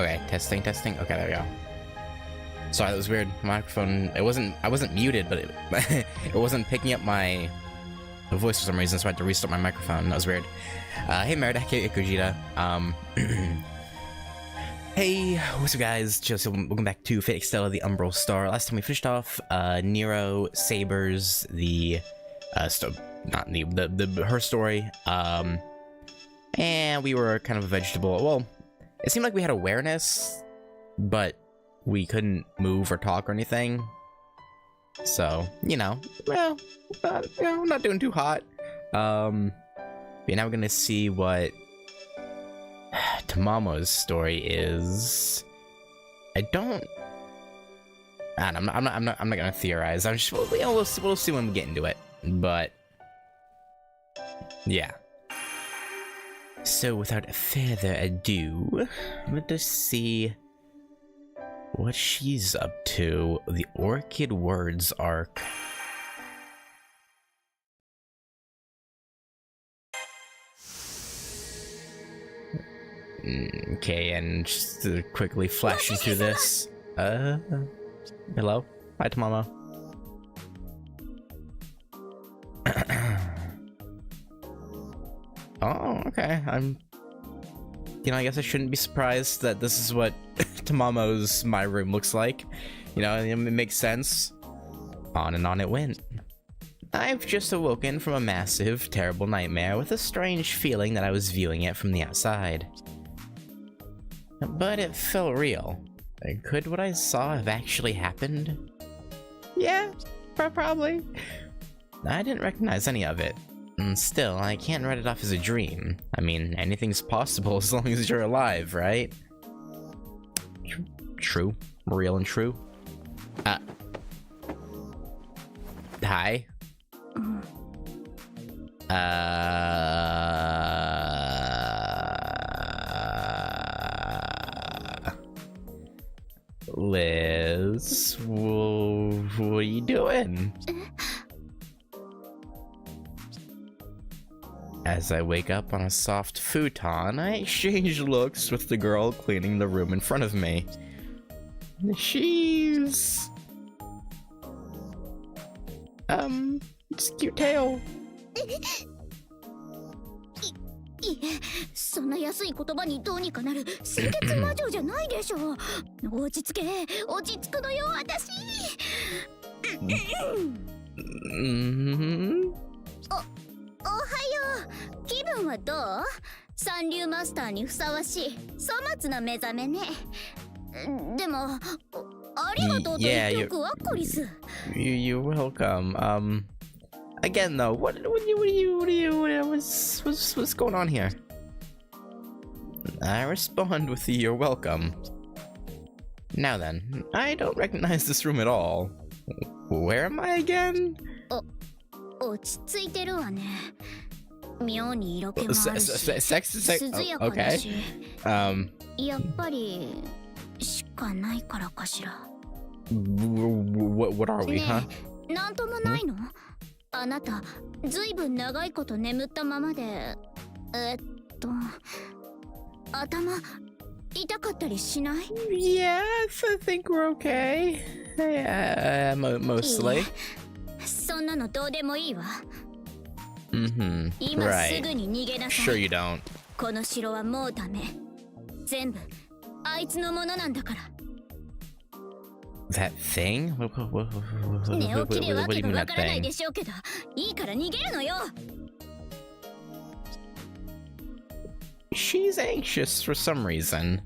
Okay, testing. Okay, there we go. Sorry, that was weird. My microphone, I wasn't muted, but it, it wasn't picking up my voice for some reason, so I had to restart my microphone. That was weird. Hey, Meredith, Kojita. Hey, what's up, guys? Welcome back to Fate Extella, the Umbral Star. Last time we finished off, Nero, Sabers, her story, and we were kind of a vegetable. Well, it seemed like we had awareness, but we couldn't move or talk or anything. So, you know, well, not doing too hot. But now we're gonna see what Tamamo's story is. I'm not gonna theorize. We'll see when we get into it. But yeah. So without further ado, let us see what she's up to. The Orchid Words arc. Okay, and just quickly flashing through this. Hello? Hi, Tamamo. Oh, okay. I guess I shouldn't be surprised that this is what Tamamo's My Room looks like. You know, it makes sense. On and on it went. I've just awoken from a massive, terrible nightmare with a strange feeling that I was viewing it from the outside. But it felt real. Could what I saw have actually happened? Yeah, probably. I didn't recognize any of it. And still, I can't write it off as a dream. I mean, anything's possible as long as you're alive, right? True. Real and true. Hi. Liz, what are you doing? As I wake up on a soft futon, I exchange looks with the girl cleaning the room in front of me. She's... it's a cute tail. そんな安い言葉にどうにかなる清潔魔女じゃないでしょ。落ち着け、落ち着くのよ私。おはよう。気分はどう？三流マスターにふさわしい粗末な目覚めね。でもありがとうと言っておくわ、コリス。You're welcome. Again, though, what's going on here? I respond with the "You're welcome." Now then, I don't recognize this room at all. Where am I again? 落ち着いてるわね。妙に色気もあるし、涼やかだし。やっぱりしかないからかしら。What are we, huh? なんともないの？あなた、ずいぶん長いこと眠ったままで、頭痛かったりしない？ Yeah, I think we're okay. Yeah, mostly. そんなのどうでもいいわ。今すぐに逃げなさい。Sure you don't. この城はもうダメ。全部あいつのものなんだから。That thing? What do you mean that thing? She's anxious for some reason.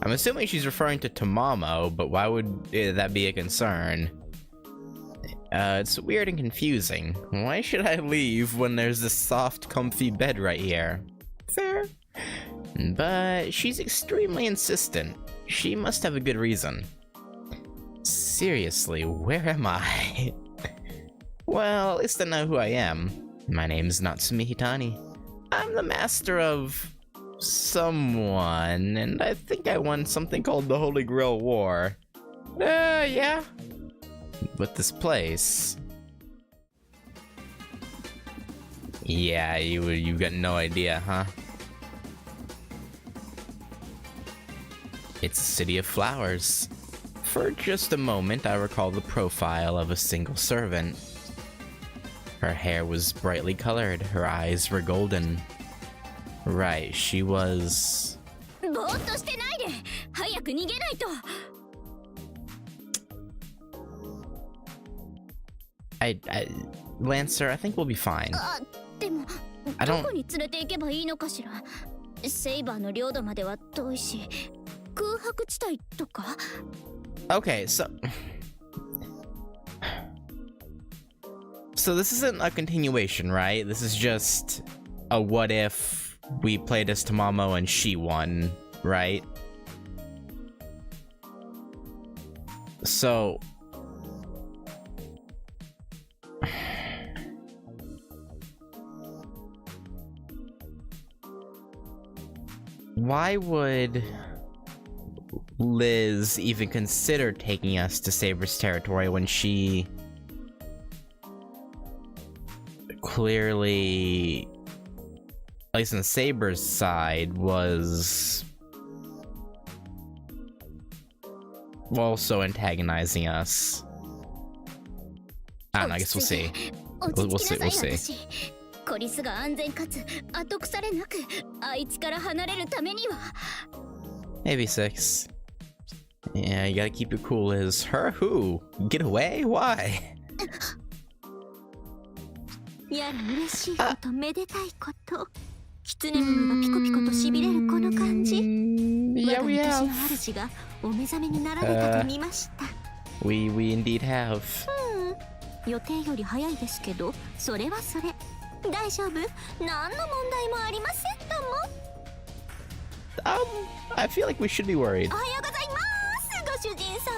I'm assuming she's referring to Tamamo, but why would that be a concern? It's weird and confusing. Why should I leave when there's this soft, comfy bed right here? Fair. But she's extremely insistent. She must have a good reason. Seriously, where am I? Well, at least I know who I am. My name's Natsumi Hitani. I'm the master of someone, and I think I won something called the Holy Grail War. Yeah. But this place... Yeah, you've got no idea, huh? It's a city of flowers. For just a moment, I recall the profile of a single servant. Her hair was brightly colored, her eyes were golden. Right, she was... ぼーっとしてないで早く逃げないと Lancer, I think we'll be fine. あ、でも I ど don't... こに連れて行けばいいのかしらセイバーの領土までは遠いし空白地帯とか Okay, so... So this isn't a continuation, right? This is just a what if we played as Tamamo and she won, right? So... Why would Liz even consider taking us to Saber's territory when she clearly, at least on Saber's side, was also antagonizing us? I don't know, I guess we'll see. We'll see. コリスが安全かつ後腐れなくあいつから離れるためには Maybe 6. Yeah, you gotta keep it cool. Is her who? Get away? Why? やら嬉しいことめでたいこと狐耳がピコピコとしびれるこの感じ Yeah, 我 we が have. 昔の主がお目覚めになられたと見ました We indeed have. 予定より早いですけどそれはそれ大丈夫何の問題もありませんとも I feel like we should be worried. おはようございますご主人様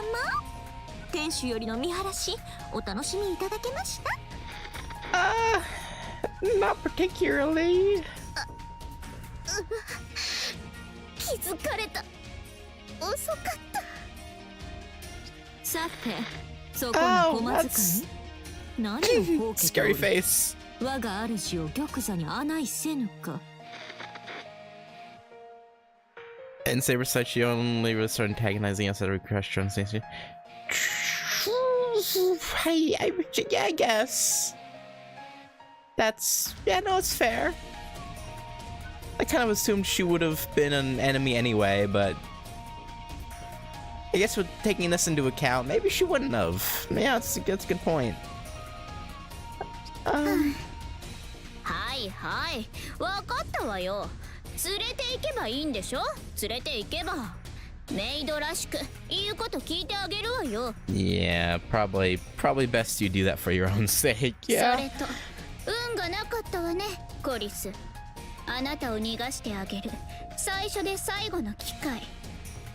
店主よりの見晴らしお楽しみいただけました Not particularly. 気づかれた遅かったさてそこの小松かい何をほうけてお Scary る face. 我が主を玉座に案内せぬか And Saber said she only would start antagonizing us at every restaurant station. Yeah, I guess. That's... Yeah, no, it's fair. I kind of assumed she would have been an enemy anyway, but... I guess with taking this into account, maybe she wouldn't have. Yeah, that's a good point. はいはい分かったわよ連れて行けばいいんでしょ連れて行けばメイドらしく言うこと聞いてあげるわよ Yeah, probably best you do that for your own sake. そ Yeah. れと運がなかったわねコリスあなたを逃がしてあげる最初で最後の機会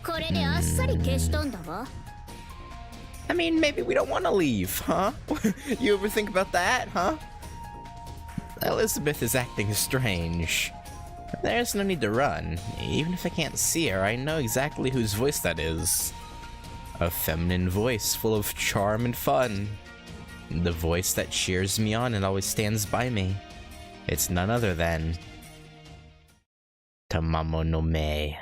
これであっさり消しとんだわ I mean, maybe we don't want to leave, huh? You ever think about that, huh? Elizabeth is acting strange. There's no need to run. Even if I can't see her, I know exactly whose voice that is. A feminine voice full of charm and fun. The voice that cheers me on and always stands by me. It's none other than... Tamamo no Me.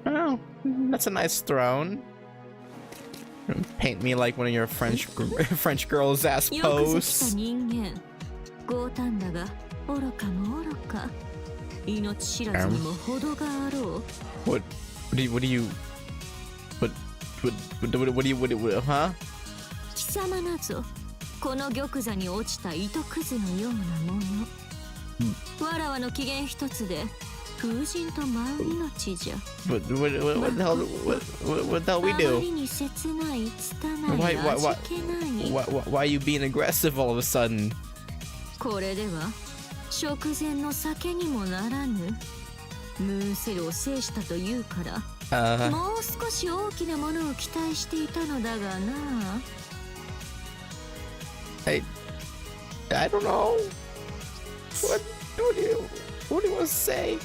Well, that's a nice throne. Paint me like one of your French girls ass よくぞ来た pose. 人間強胆だが愚かも愚か命知らずにも程があろう What do you huh? 貴様なぞこの玉座に落ちた糸くずのようなものわらわの機嫌一つで風神と舞う命じゃ What the hell we あま do? りに切ない拙い Why- 味気ない Why are you being aggressive all of a sudden? これでは食前の酒にもならぬムーンセルを制したというから もう少し大きなものを期待していたのだがな I don't know. What do you want to say?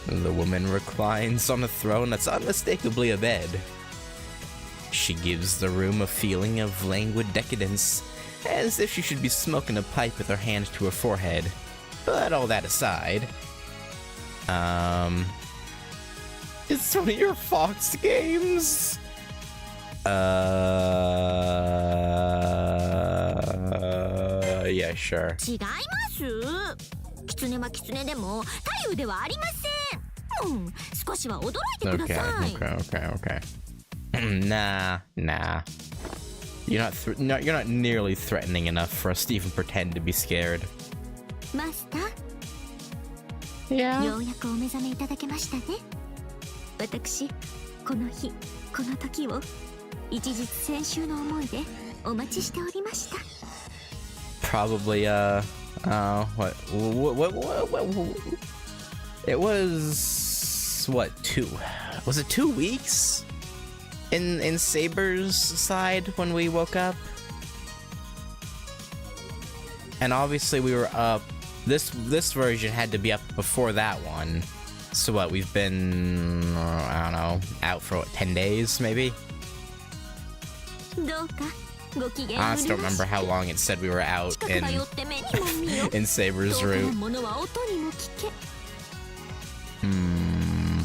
The woman reclines on a throne that's unmistakably a bed. She gives the room a feeling of languid decadence, as if she should be smoking a pipe with her hand to her forehead. But all that aside, It's one of your Fox games? Yeah, sure. 違います。狐は狐でも太夫ではありません。少しは驚いてください。Okay. Nah. You're not nearly threatening enough for us to even pretend to be scared. マスター。Yeah. ようやくお目覚めいただけましたね。私、この日、この時を一日先週の思いでお待ちしておりました。Probably what it was what 2 weeks in Saber's side when we woke up, and obviously we were up. This version had to be up before that one. So what, we've been I don't know, out for what, 10 days maybe? どうかご機嫌 I just don't remember how long it said we were out in Saber's route. Hmm.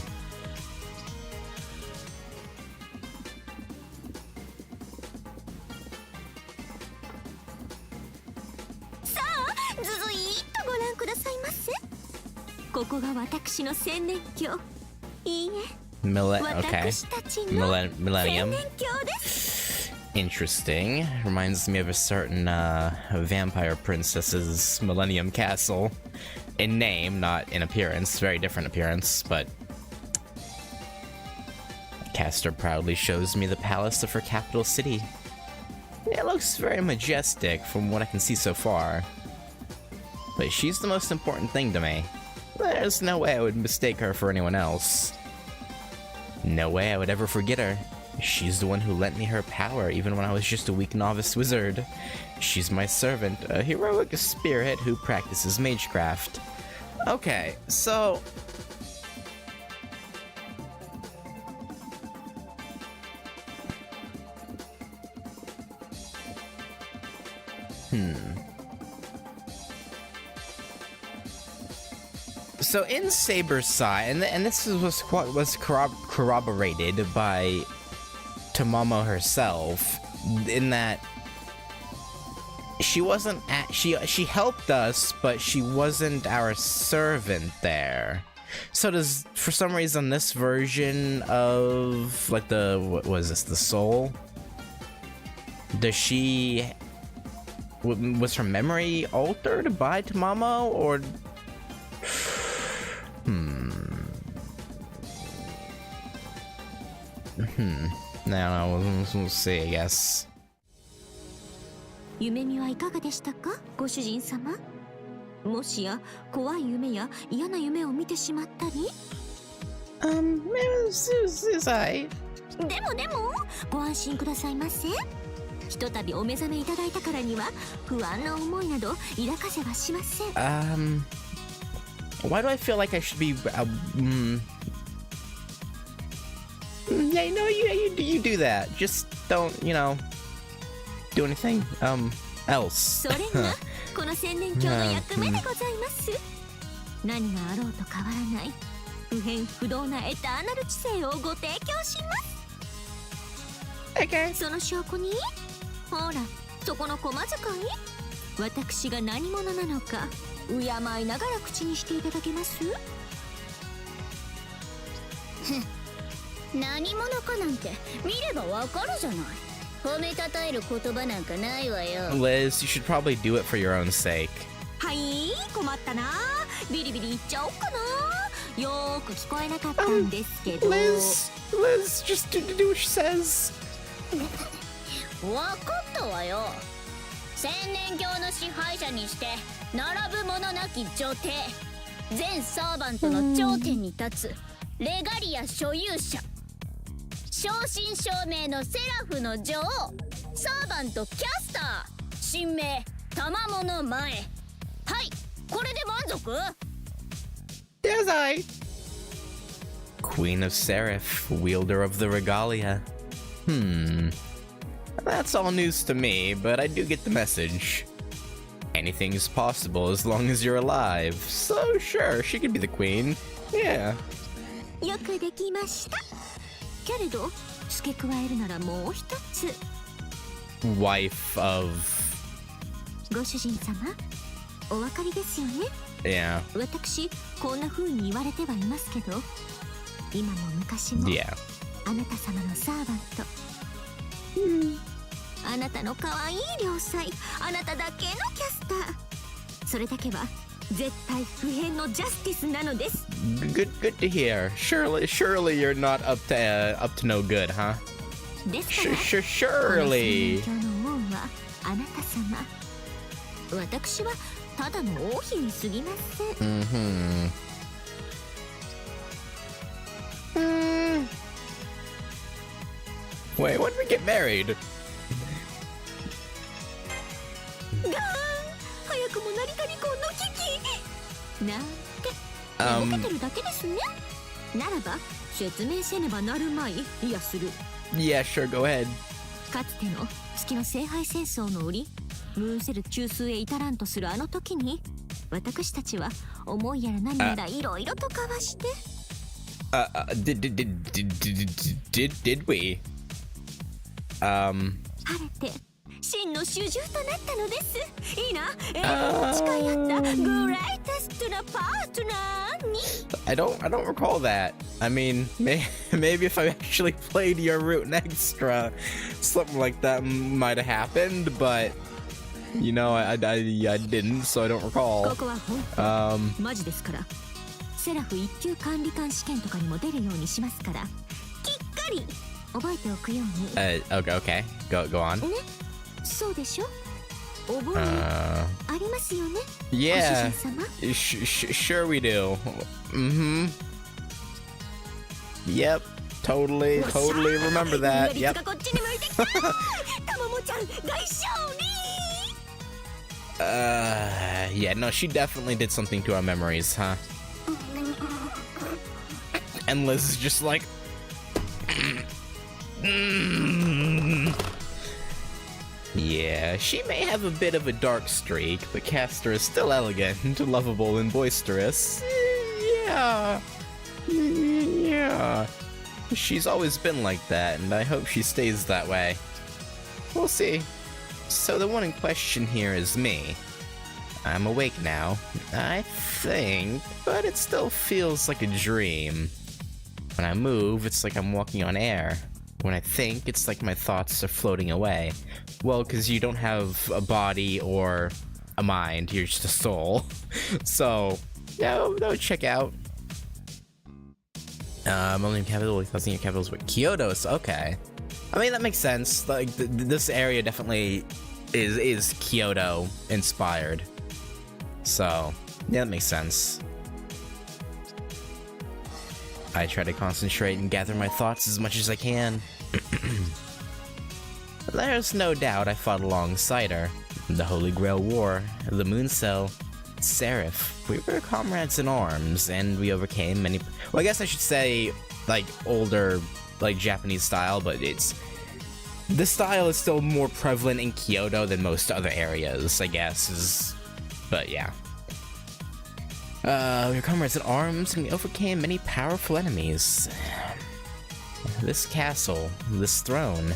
さあ、ずずいーっとご覧くださいませ。ここが私の千年鏡。いいえ、私たちの Millennium. 千年鏡です。Interesting. Reminds me of a certain vampire princess's Millennium Castle. In name, not in appearance. Very different appearance, but Castor proudly shows me the palace of her capital city. It looks very majestic from what I can see so far. But she's the most important thing to me. There's no way I would mistake her for anyone else. No way I would ever forget her. She's the one who lent me her power even when I was just a weak novice wizard. She's my servant, a heroic spirit who practices magecraft. Okay, so... So in Saber's side, and this was corroborated by Tamamo herself, in that she wasn't she helped us, but she wasn't our servant there. So does, for some reason, this version of like what was this, the soul? Does she was her memory altered by Tamamo, or No, we'll see, I guess. 夢見はいかがでしたか、ご主人様。もしや怖い夢や嫌な夢を見てしまったり。でもご安心くださいませ。ひとたびお目覚めいただいたからには不安な思いなど抱かせはしません。Why do I feel like I should be Yeah, you do that. Just don't, do anything else. それがこの千年鏡の役目でございます。何があろうと変わらない不変不動なエターナル知性をご提供します。Okay. その証拠に、ほら、そこの駒遣い、私が何者なのか敬いながら口にしていただけます？何者かなんて見ればわかるじゃない。褒めたたえる言葉なんかないわよ。 Liz, you should probably do it for your own sake. はい、困ったな。ビリビリ言っちゃおうかな。よーく聞こえなかったんですけど。Liz, just do what she says. わかったわよ。千年鏡の支配者にして並ぶ者なき女帝、全サーバントの頂点に立つレガリア所有者、正真正銘のセラフの女王、サーバントキャスター、神名タマモの前。はい、これで満足？ Yes, I. Queen of Seraph, wielder of the regalia. That's all news to me, but I do get the message. anything is possible as long as you're alive. So sure, she could be the queen. Yeah. よくできました。けれど付け加えるならもう一つ。Wife of. ご主人様、お分かりですよね。Yeah. 私こんな風に言われてはいますけど、今も昔も、Yeah. あなた様のサーバント。あなたの可愛い良妻、あなただけのキャスター。それだけは絶対不変のジャスティスなのです。Good to hear. Surely you're not up to no good, huh? ですから、Surely. この宣教の王はあなた様。私はただの王妃に過ぎません。Wait, when did we get married? ガーン、早くも成田離婚の危機なんて寝ぼけてるだけですね。ならば説明せねばなるまい。いやする。 Yeah, sure, go ahead. かつての月の聖杯戦争の折、ムーンセル中枢へ至らんとするあの時に、私たちは思いやら何やらいろいろと交わして。Did we? 晴れて真の主従となったのです。いいな、永遠に誓い合ったグレイテストなパートナーに。I don't recall that. I mean, maybe if I actually played your route and extra, something like that might have happened, but you know, I didn't, so I don't recall. ここは本当、マジですから。セラフ一級管理官試験とかにも出るようにしますから、きっかり覚えておくように。Okay. Go on. ね、そうでしょ。覚えありますよね。Yeah. ご主人様。Sure we do. Yep. Totally remember that. Yep. こっちに向いてきた。たまもちゃん大勝利。Yeah, no, she definitely did something to our memories, huh? And Liz is just like, yeah, she may have a bit of a dark streak, but Castor is still elegant, lovable, and boisterous. Yeah. She's always been like that, and I hope she stays that way. We'll see. So the one in question here is me. I'm awake now, I think, but it still feels like a dream. When I move, it's like I'm walking on air. When I think, it's like my thoughts are floating away. Well, because you don't have a body or a mind, you're just a soul. So, no, check out. Only capital with thousand capitals with Kyoto's, okay. I mean, that makes sense. Like, this area definitely is Kyoto inspired. So, yeah, that makes sense. I try to concentrate and gather my thoughts as much as I can. There's no doubt I fought alongside her. The Holy Grail War, the Moon Cell, Seraph. We were comrades in arms, and we overcame many... Well, I guess I should say, like, older, like, Japanese style, but it's... The style is still more prevalent in Kyoto than most other areas, I guess, But, yeah. We were comrades in arms, and we overcame many powerful enemies. This castle, this throne.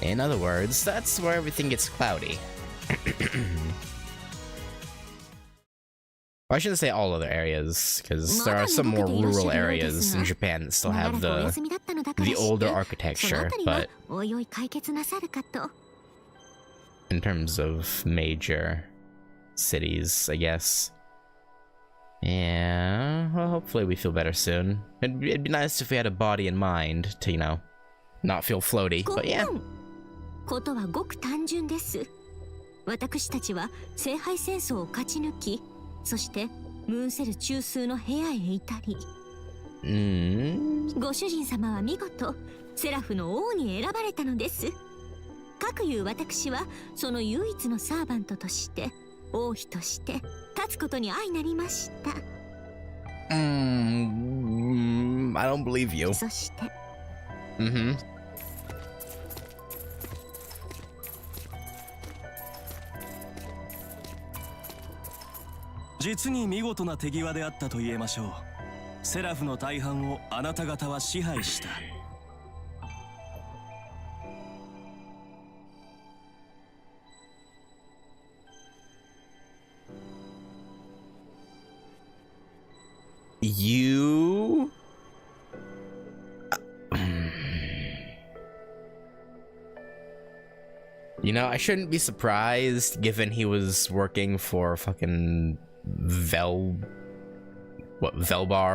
In other words, that's where everything gets cloudy. I shouldn't say all other areas, because there are some more rural areas in Japan that still have the older architecture, but in terms of major cities, I guess. Yeah, well, hopefully we feel better soon. It'd be nice if we had a body and mind to, you know, not feel floaty, but yeah. ことはごく単純です。私たちは聖杯戦争を勝ち抜き、そしてムーンセル中枢の部屋へ至り、ご主人様は見事セラフの王に選ばれたのです。かくいう私はその唯一のサーバントとして王妃として立つことに相なりました。I don't believe you. そして。実に見事な手際であったと言えましょう。セラフの大半をあなた方は支配した。You? You know, I shouldn't be surprised given he was working for fucking Velbar,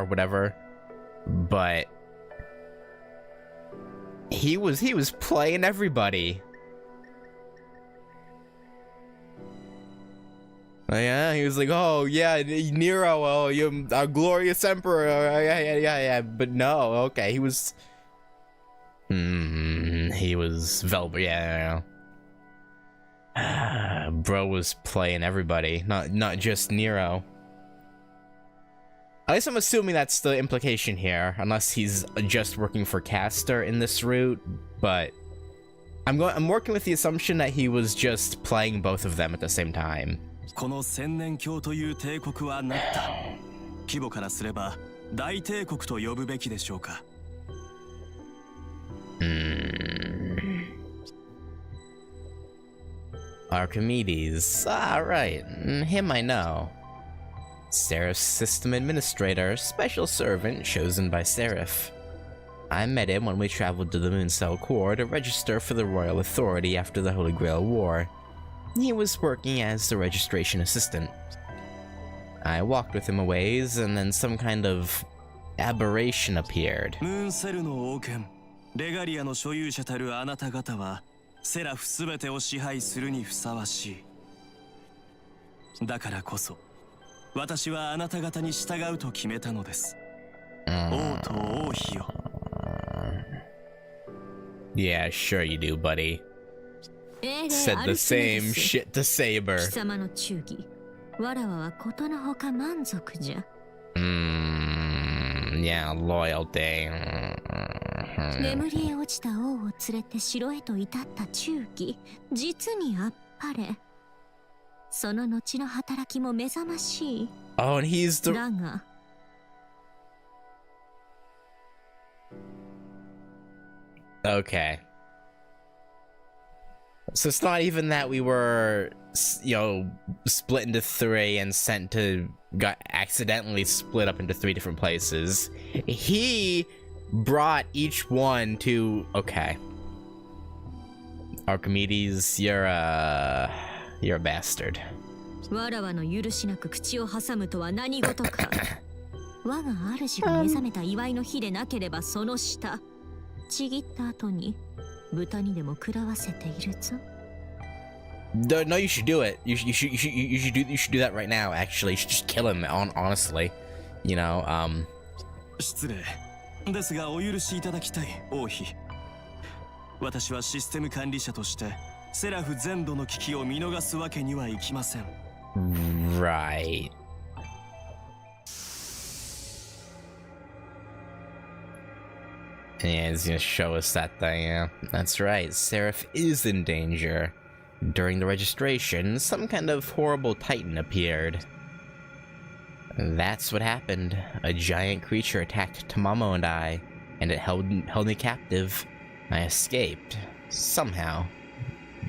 whatever. But he was playing everybody. Yeah, he was like, oh yeah, Nero, oh, you're a glorious emperor, yeah, but no, okay, he was Velbar, yeah. Bro was playing everybody, not just Nero. At least I'm assuming that's the implication here, unless he's just working for Castor in this route, but I'm working with the assumption that he was just playing both of them at the same time. この千年教という帝国はなった。規模からすれば大帝国と呼ぶべきでしょうか。Archimedes. Ah, right. Him I know. Seraph's system administrator, special servant chosen by Seraph. I met him when we traveled to the Mooncell Core to register for the Royal Authority after the Holy Grail War. He was working as the registration assistant. I walked with him a ways, and then some kind of aberration appeared. ムーンセルの王権、レガリアの所有者たるあなた方は、セラフすべてを支配するにふさわしい。だからこそ、私はあなた方に従うと決めたのです。王と王妃よ。Yeah, sure you do, buddy. Said the same shit to Saber. 貴様の忠義、わらわはことのほか満足じゃ。Yeah, loyalty. 眠りへ落ちた王を連れて城へと至った忠義、実にあっぱれ。その後の働きも目覚ましい。Oh, and he's the... だが。Okay. So it's not even that we were, you know, split into three and sent to... got accidentally split up into three different places. He brought each one to... Okay. Archimedes, you're a bastard. わらわの許しなく口を挟むとは何事か。我が主が目覚めた祝いの日でなければその下。ちぎった後に豚にでも食らわせているぞ。No, you should do it. You should do that right now. Actually, you should just kill him. Honestly, you know. 失礼ですがお許しいただきたい王妃。私はシステム管理者としてセラフ全土の危機を見逃すわけにはいきません。Right. Yeah, he's gonna show us that thing, yeah. That's right, Seraph is in danger. During the registration, some kind of horrible titan appeared. That's what happened. A giant creature attacked Tamamo and I, and it held me captive. I escaped. Somehow.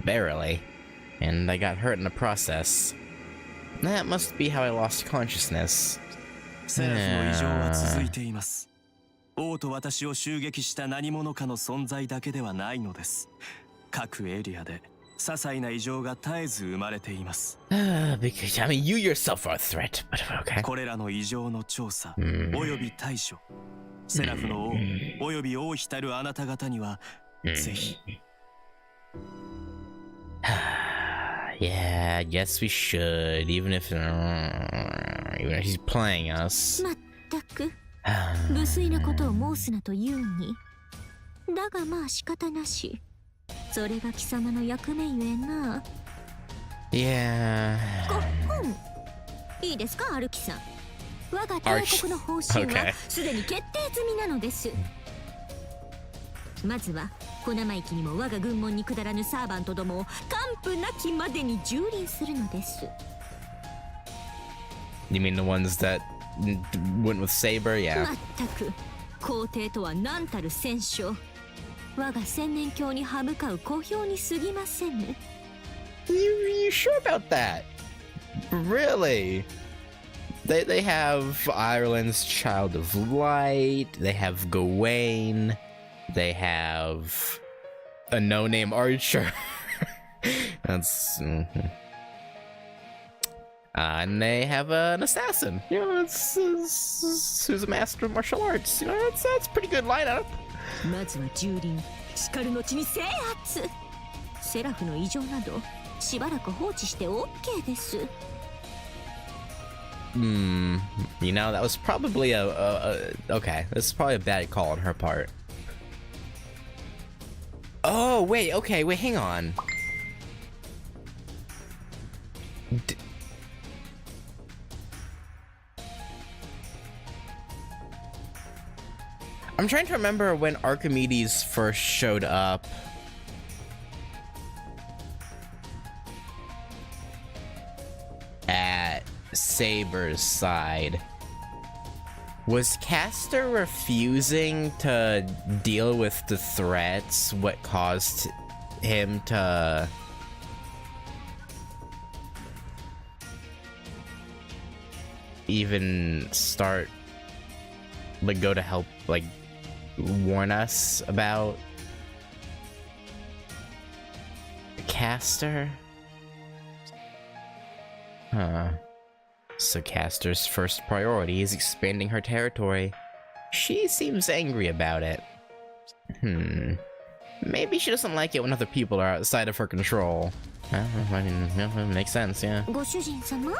Barely. And I got hurt in the process. That must be how I lost consciousness. セラフの異常は続いています。王と私を襲撃した何者かの存在だけではないのです。各エリアで些細な異常が絶えず生まれています。Because, I mean, you yourself are a threat, but okay. これらの異常の調査および対処、セラフの王および王妃たるあなた方にはぜひ。Yeah, I guess we should, even if he's playing us. まったく無粋なことを申すなと言うに。だがまあ仕方なし。それが貴様の役目ゆえな。Yeah. ご本いいですか、アルキさん。我が大国の方針はすでに決定済みなのです。まずは小生意気にも我が軍門に下らぬサーバントどもを完膚なきまでに蹂躙するのです。You mean the ones that went with Saber? Yeah. まったく皇帝とは何たる戦勝。我が千年教に歯向かう小兵に過ぎません。You sure about that? Really? They have Ireland's Child of Light, they have Gawain, they have a no-name archer. That's... and they have an assassin. You know, it's who's a master of martial arts. You know, that's pretty good lineup. まずは蹂躙、叱る後に制圧。セラフの異常などしばらく放置して OK です。You know, that was probably okay, this is probably a bad call on her part. Oh, wait, okay, wait, hang on. I'm trying to remember when Archimedes first showed up. At Saber's side. Was Castor refusing to deal with the threats what caused him to even start, like, go to help, like, warn us about Castor? Huh. So Castor's first priority is expanding her territory. She seems angry about it. Maybe she doesn't like it when other people are outside of her control. I mean, it makes sense, yeah. ご主人様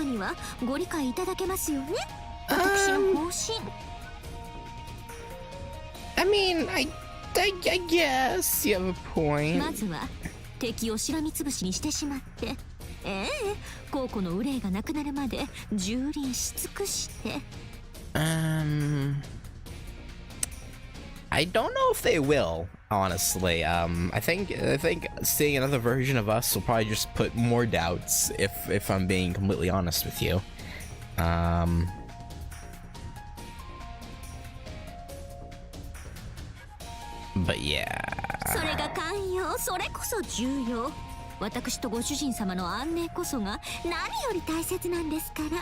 にはご理解いただけますよね。私の方針。I mean, I guess you have a point. まずは敵をしらみつぶしにしてしまって。皇庫の憂いがなくなるまで蹂躙し尽くして。I don't know if they will, honestly. I think seeing another version of us will probably just put more doubts, if I'm being completely honest with you. But yeah. それが寛容、それこそ重要。私とご主人様の安寧こそが何より大切なんですから。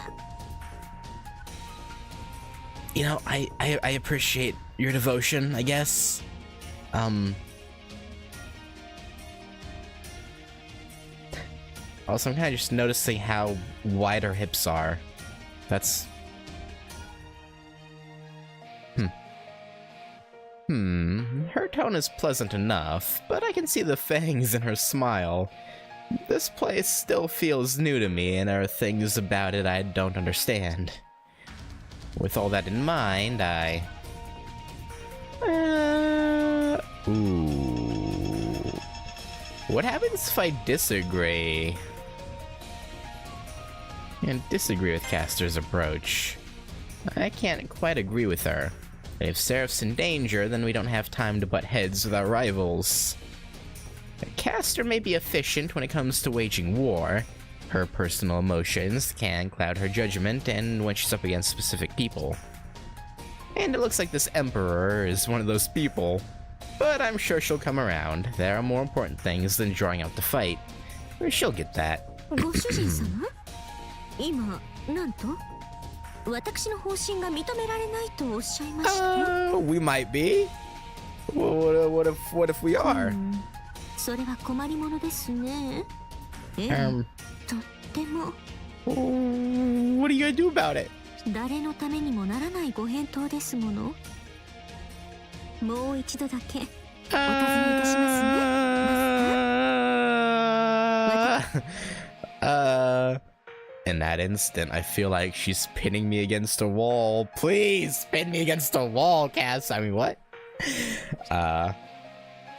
You know, I appreciate your devotion, I guess. Also, I'm kind of just noticing how wide her hips are. That's... Her tone is pleasant enough, but I can see the fangs in her smile. This place still feels new to me, and there are things about it I don't understand. With all that in mind, ooh. What happens if I disagree? And disagree with Castor's approach. I can't quite agree with her. If Seraph's in danger, then we don't have time to butt heads with our rivals. Castor may be efficient when it comes to waging war. Her personal emotions can cloud her judgment and when she's up against specific people. And it looks like this Emperor is one of those people. But I'm sure she'll come around. There are more important things than drawing out the fight. She'll get that. ご主人様？今、なんと？私の方針が認められないとおっしゃいました。We might be. What if we are? それは困りものですね。とっても。What are you gonna do about it? 誰のためにもならないご返答ですもの。もう一度だけお尋ねいたしますね。In that instant, I feel like she's pinning me against a wall. Please pin me against a wall, Cass. I mean, what?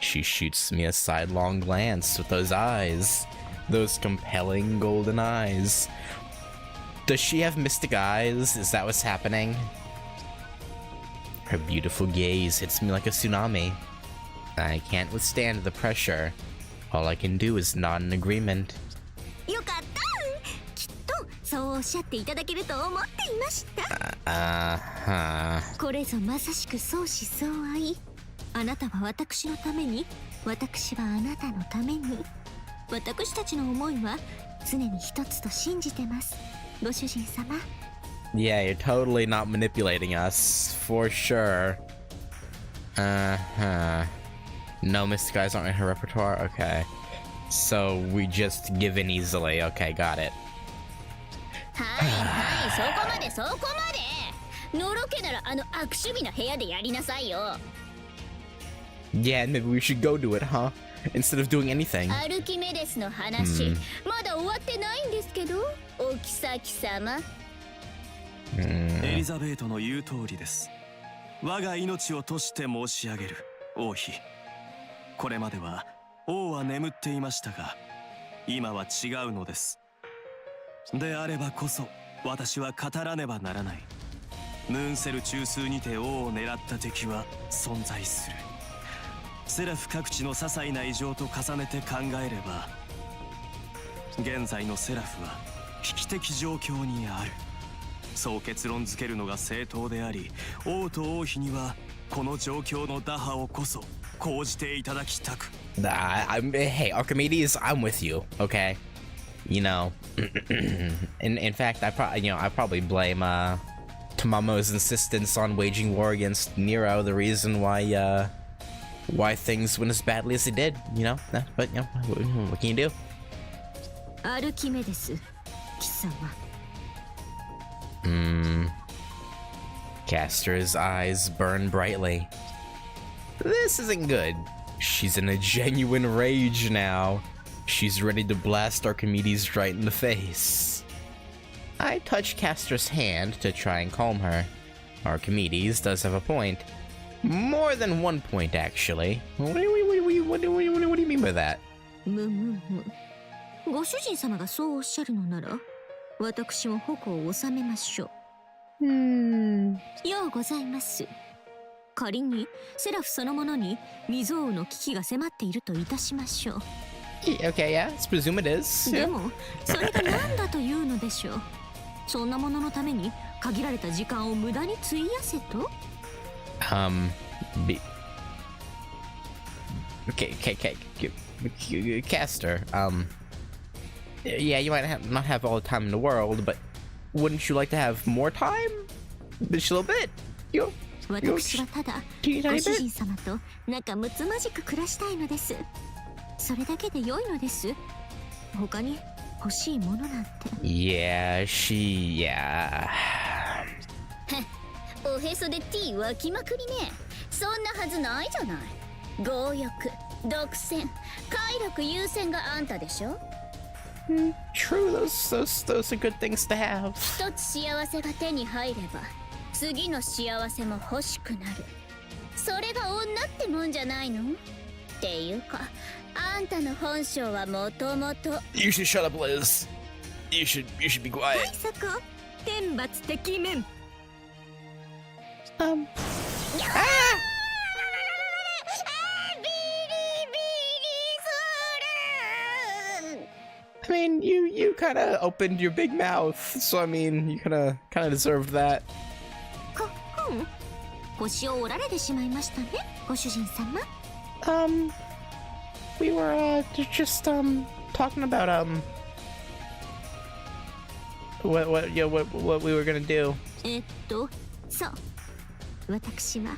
She shoots me a sidelong glance with those eyes. Those compelling golden eyes. Does she have mystic eyes? Is that what's happening? Her beautiful gaze hits me like a tsunami. I can't withstand the pressure. All I can do is nod in agreement. よかった。きっとそうおっしゃっていただけると思っていました。これぞまさしく相思相愛。あなたは私のために、私はあなたのために。私たちの思いは常に一つと信じてます、ご主人様。Yeah, you're totally not manipulating us, for sure. No, Mystic Eyes aren't in her repertoire? Okay. So we just give in easily. Okay, got it. はいはい、そこまでそこまで。のろけならあの悪趣味な部屋でやりなさいよ。Yeah, maybe we should go do it, huh? Instead of doing anything. アルキメデスの話、まだ終わってないんですけど、お妃様。エリザベートの言う通りです。我が命を賭して申し上げる、王妃。これまでは王は眠っていましたが、今は違うのです。であればこそ私は語らねばならない。ムーンセル中枢にて王を狙った敵は存在する。セラフ各地の些細な異常と重ねて考えれば、現在のセラフは危機的状況にある。そう結論付けるのが正当であり、王と王妃にはこの状況の打破をこそ講じていただきたく。Hey, Archimedes, I'm with you, okay? You know, in fact, I probably blame Tamamo's insistence on waging war against Nero the reason why things went as badly as they did, you know? But, you know, what can you do? アルキメデス、貴様。Castor's eyes burn brightly. This isn't good. She's in a genuine rage now. She's ready to blast Archimedes right in the face. I touch Castor's hand to try and calm her. Archimedes does have a point. More than one point, actually. What do you mean by that? ご主人様がそうおっしゃるのなら、私も矛を収めましょう。ようございます。仮にセラフそのものに未曾有の危機が迫っているといたしましょう。Okay, yeah, let's presume it is. でも、それが何だというのでしょう。そんなもののために限られた時間を無駄に費やせとCastor, yeah, you might not have all the time in the world, but wouldn't you like to have more time? Just a little bit, you know? 私はただご主人様と仲睦まじく暮らしたいのです。それだけで良いのです。他に欲しいものなんて。Yeah. おへそで T 湧きまくりね。そんなはずないじゃない。強欲、独占、快楽優先があんたでしょ。True, those are good things to have. 一つ幸せが手に入れば次の幸せも欲しくなる。それが女ってもんじゃないの？っていうか、あんたの本性はもともと。 You should shut up, Liz. You should be quiet. はい、そこ。天罰的面。I mean, you kind of opened your big mouth, so I mean, you kind of deserved that. 腰を折られてしまいましたね、ご主人様。We were just talking about what we were gonna do. そう。私は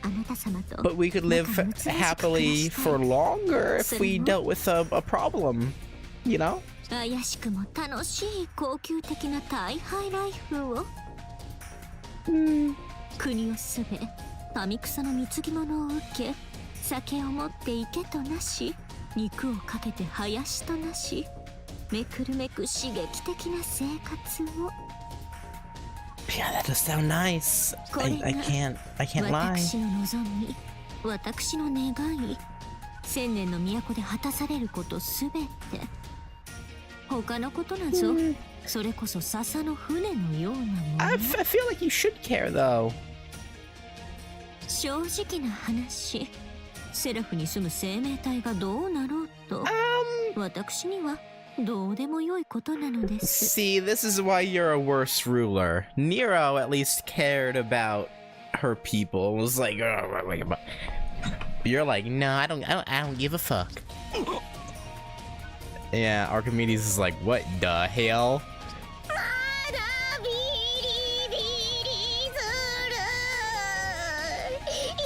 あなた様と。But we could live happily for longer if we dealt with a problem, you know? 怪しくも楽しい高級的な大ハイライフを。国をすべ民草の貢ぎ物を受け、酒を持っていけとなし、肉をかけて林となし、めくるめく刺激的な生活を。Yeah, that does sound nice. I can't lie. 私の望み、私の願い、千年の都で果たされることすべて。他のことなぞ、それこそ笹の船のようなもの。I feel like you should care, though. 正直な話、セラフに住む生命体がどうなろうと、私にはどうでもよいことなのです。 See, this is why you're a worse ruler. Nero at least cared about her people. It was like, you're like, no, I don't give a fuck. Yeah, Archimedes is like, what the hell? まだビリビリする。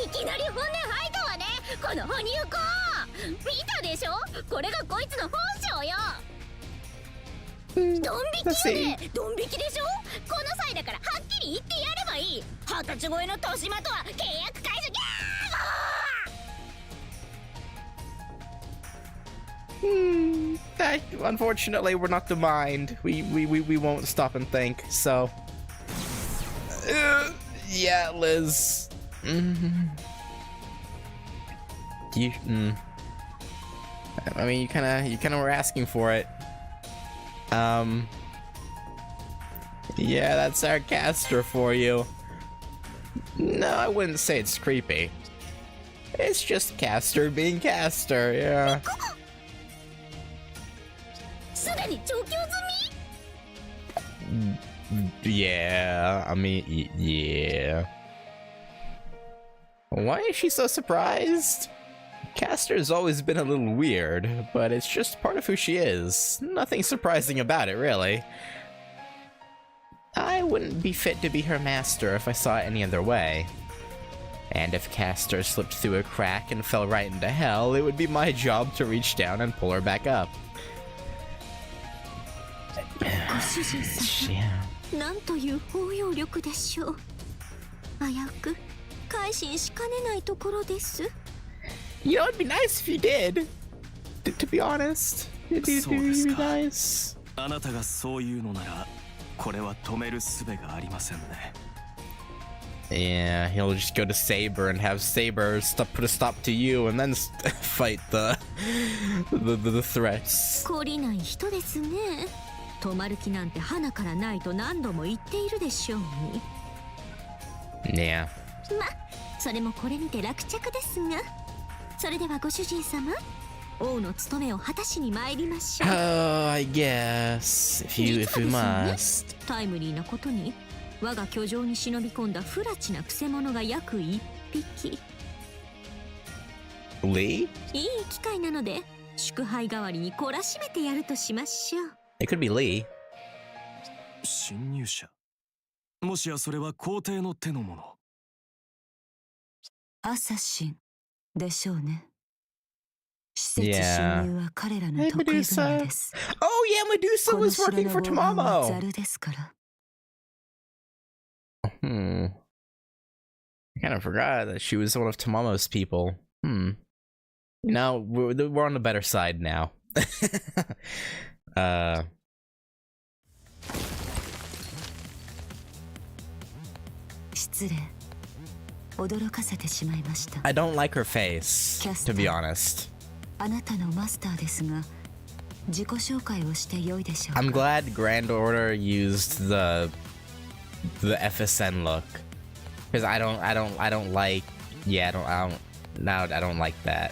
いきなり本音吐いたわね、この哺乳子。見たでしょ、これがこいつの本性よ。ドン引きやね、ドン引きでしょ。この際だからはっきり言ってやればいい。二十歳超えの豊島とは契約解除。ギャー。Unfortunately, we're not the mind. We won't stop and think. So, yeah, Liz. I mean, you kind of were asking for it. Yeah, that's our caster for you. No, I wouldn't say it's creepy. It's just caster being caster, yeah. すでに調教済み。 Yeah, I mean, yeah. Why is she so surprised? Caster's always been a little weird, but it's just part of who she is. Nothing surprising about it, really. I wouldn't be fit to be her master if I saw it any other way. And if Caster slipped through a crack and fell right into hell, it would be my job to reach down and pull her back up. ご主人様、 Yeah. なんという包容力でしょう。危うく改心しかねないところです。 You know, it'd be nice if you did. To be honest, it'd be nice. あなたがそういうのなら、これは止める術がありませんね。 Yeah, he'll just go to Saber and have Saber put a stop to you, and then fight the threats. 懲りない人ですね。止まる気なんて花からないと何度も言っているでしょうに。 Yeah. ま、それもこれにて落着ですが。それではご主人様、王の務めを果たしに参りましょう。Oh, I guess if you must. タイムリーなことに、我が居城に忍び込んだ不埒なクセ者が約1匹。 Lee? いい機会なので、祝杯代わりに懲らしめてやるとしましょう。 It could be Lee. 侵入者。もしやそれは皇帝の手のもの。アサシンでしょうね。施設侵入は彼らの得意分野です。 Oh yeah, Medusa この was 城 working の for 防犯はザ Tamamo. ルですから。 I kind of forgot that she was one of Tamamo's people. No, we're on the better side now. 失礼。驚かせてしまいました。 I don't like her face, to be honest. あなたのマスターですが、自己紹介をして良いでしょうか。 I'm glad Grand Order used the FSN look, because I don't like. Yeah, I don't like that.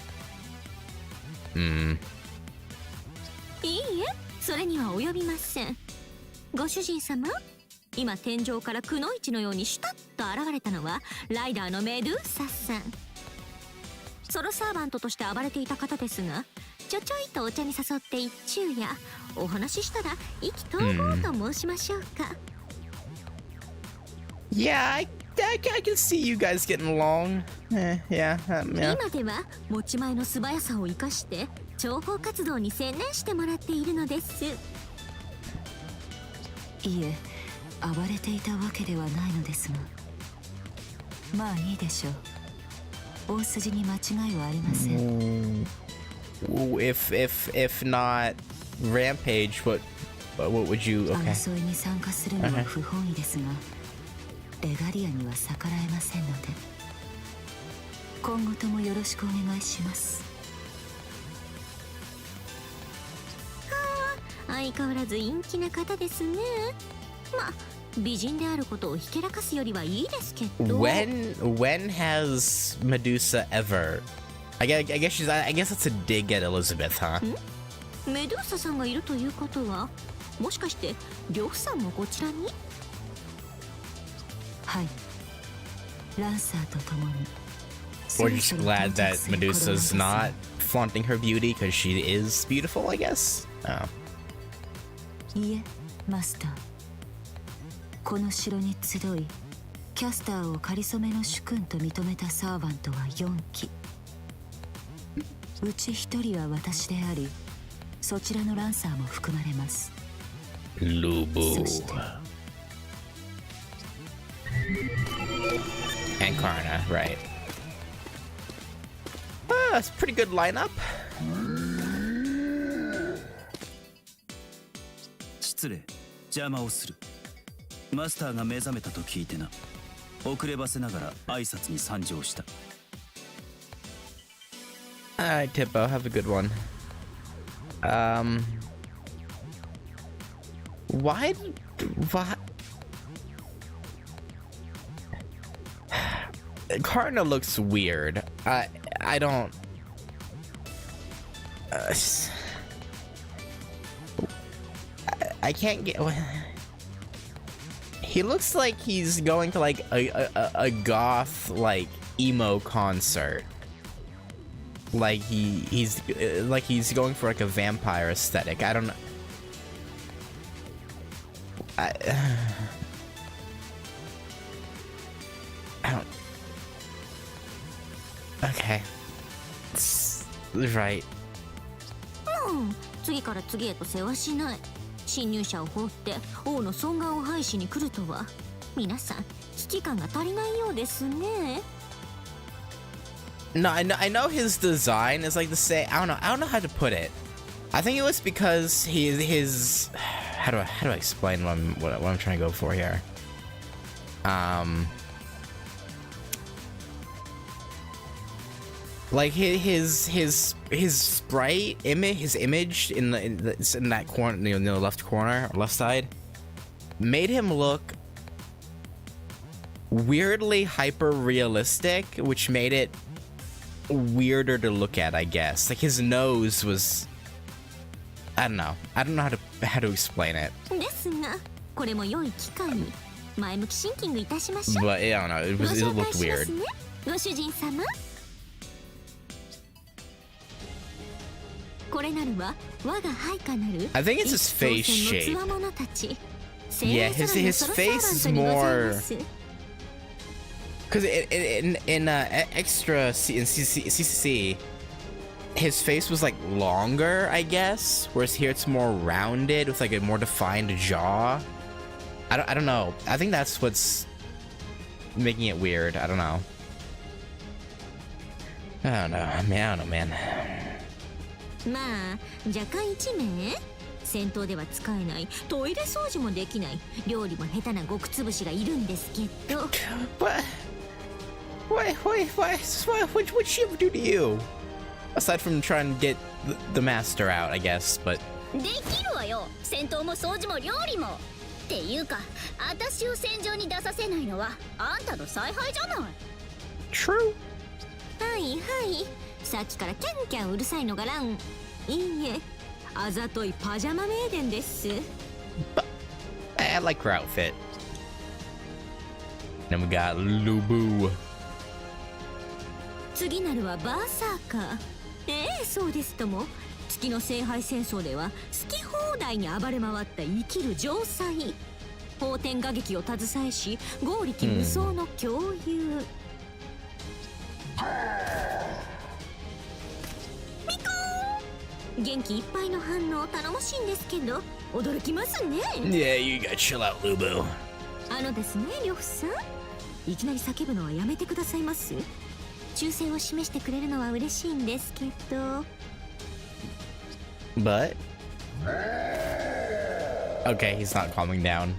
いいえ、それには及びません。ご主人様、今天井からくのいちのようにシュタッと現れたのはライダーのメドゥーサさん。ソロサーバントとして暴れていた方ですが、ちょいとお茶に誘って一昼夜お話ししたら意気投合と申しましょうか。Yeah, I can see you guys getting along. Yeah. 今では持ち前の素早さを生かして諜報活動に専念してもらっているのです。いえ、暴れていたわけではないのですが。まあいいでしょう。大筋に間違いはありません。If not Rampage, what would you? Okay. 争いに参加するのは不本意ですが、レガリアには逆らえませんので、今後ともよろしくお願いします。相変わらず陰気な方ですね。まあ美人であることをひけらかすよりはいいですけど。When has Medusa ever? I guess that's a dig at Elizabeth, huh? メドゥーサさんがいるということは、もしかして呂布さんもこちらに？はい。ランサーと共に。 We're just glad that Medusa's not flaunting her beauty because she is beautiful, I guess. Oh. いえ、マスター。この城に集い、キャスターを仮初めの主君と認めたサーバントは4機。うち1人は私であり、そちらのランサーも含まれます。Lubu. そして And Karna, right. That's a pretty good lineup. 失礼、邪魔をする。マスターが目覚めたと聞いてな。遅ればせながら挨拶に参上した。Alright, Tippo, have a good one. Why? Karna looks weird. I don't. I can't get. He looks like he's going to like a goth like emo concert. Like he's going for like a vampire aesthetic. I don't know. I don't. Okay. Right. 次から次へと世話しない。侵入者を放って王の尊厳を廃止に来るとは、皆さん危機感が足りないようですね。No, I know his design is like the same. I don't know how to put it. I think it was because his how do I explain what I'm trying to go for here? Like his sprite image, his image in that corner, in the left corner, left side, made him look weirdly hyper realistic, which made it weirder to look at, I guess. Like his nose was, I don't know how to explain it. ですが、これも良い機会に前向きシンキングいたしましょう。 But I don't know, it looked weird. ご主人様。これなるは我が配下なる I think it's his face shape. 強者たち。 Yeah, his face is more. Because in extra in CCC, his face was like longer, I guess. Whereas here it's more rounded with like a more defined jaw. I don't know. I think that's what's making it weird. I don't know. I don't know, man. まあ若干1名戦闘では使えない、トイレ掃除もできない、料理も下手な極つぶしがいるんですけど。What'd she ever do to you? Aside from trying to get the master out, I guess, but. できるわよ。戦闘も掃除も料理も。っていうか、私を戦場に出させないのはあんたの采配じゃない。True. はいはい。さっきからキャンキャンうるさいのがラン。いいえ、あざといパジャマメイデンです。But I like her outfit. Then we got Lubu. 次なるはバーサーカー。そうですとも。月の聖杯戦争では好き放題に暴れ回った生きる城塞。法天画撃を携えし、剛力無双の共有。元気いっぱいの反応頼もしいんですけど、驚きますね。Yeah, you gotta chill out, Lubu. ですね、呂布さん。いきなり叫ぶのはやめてくださいます。忠誠を示してくれるのは嬉しいんですけど。But okay, he's not calming down.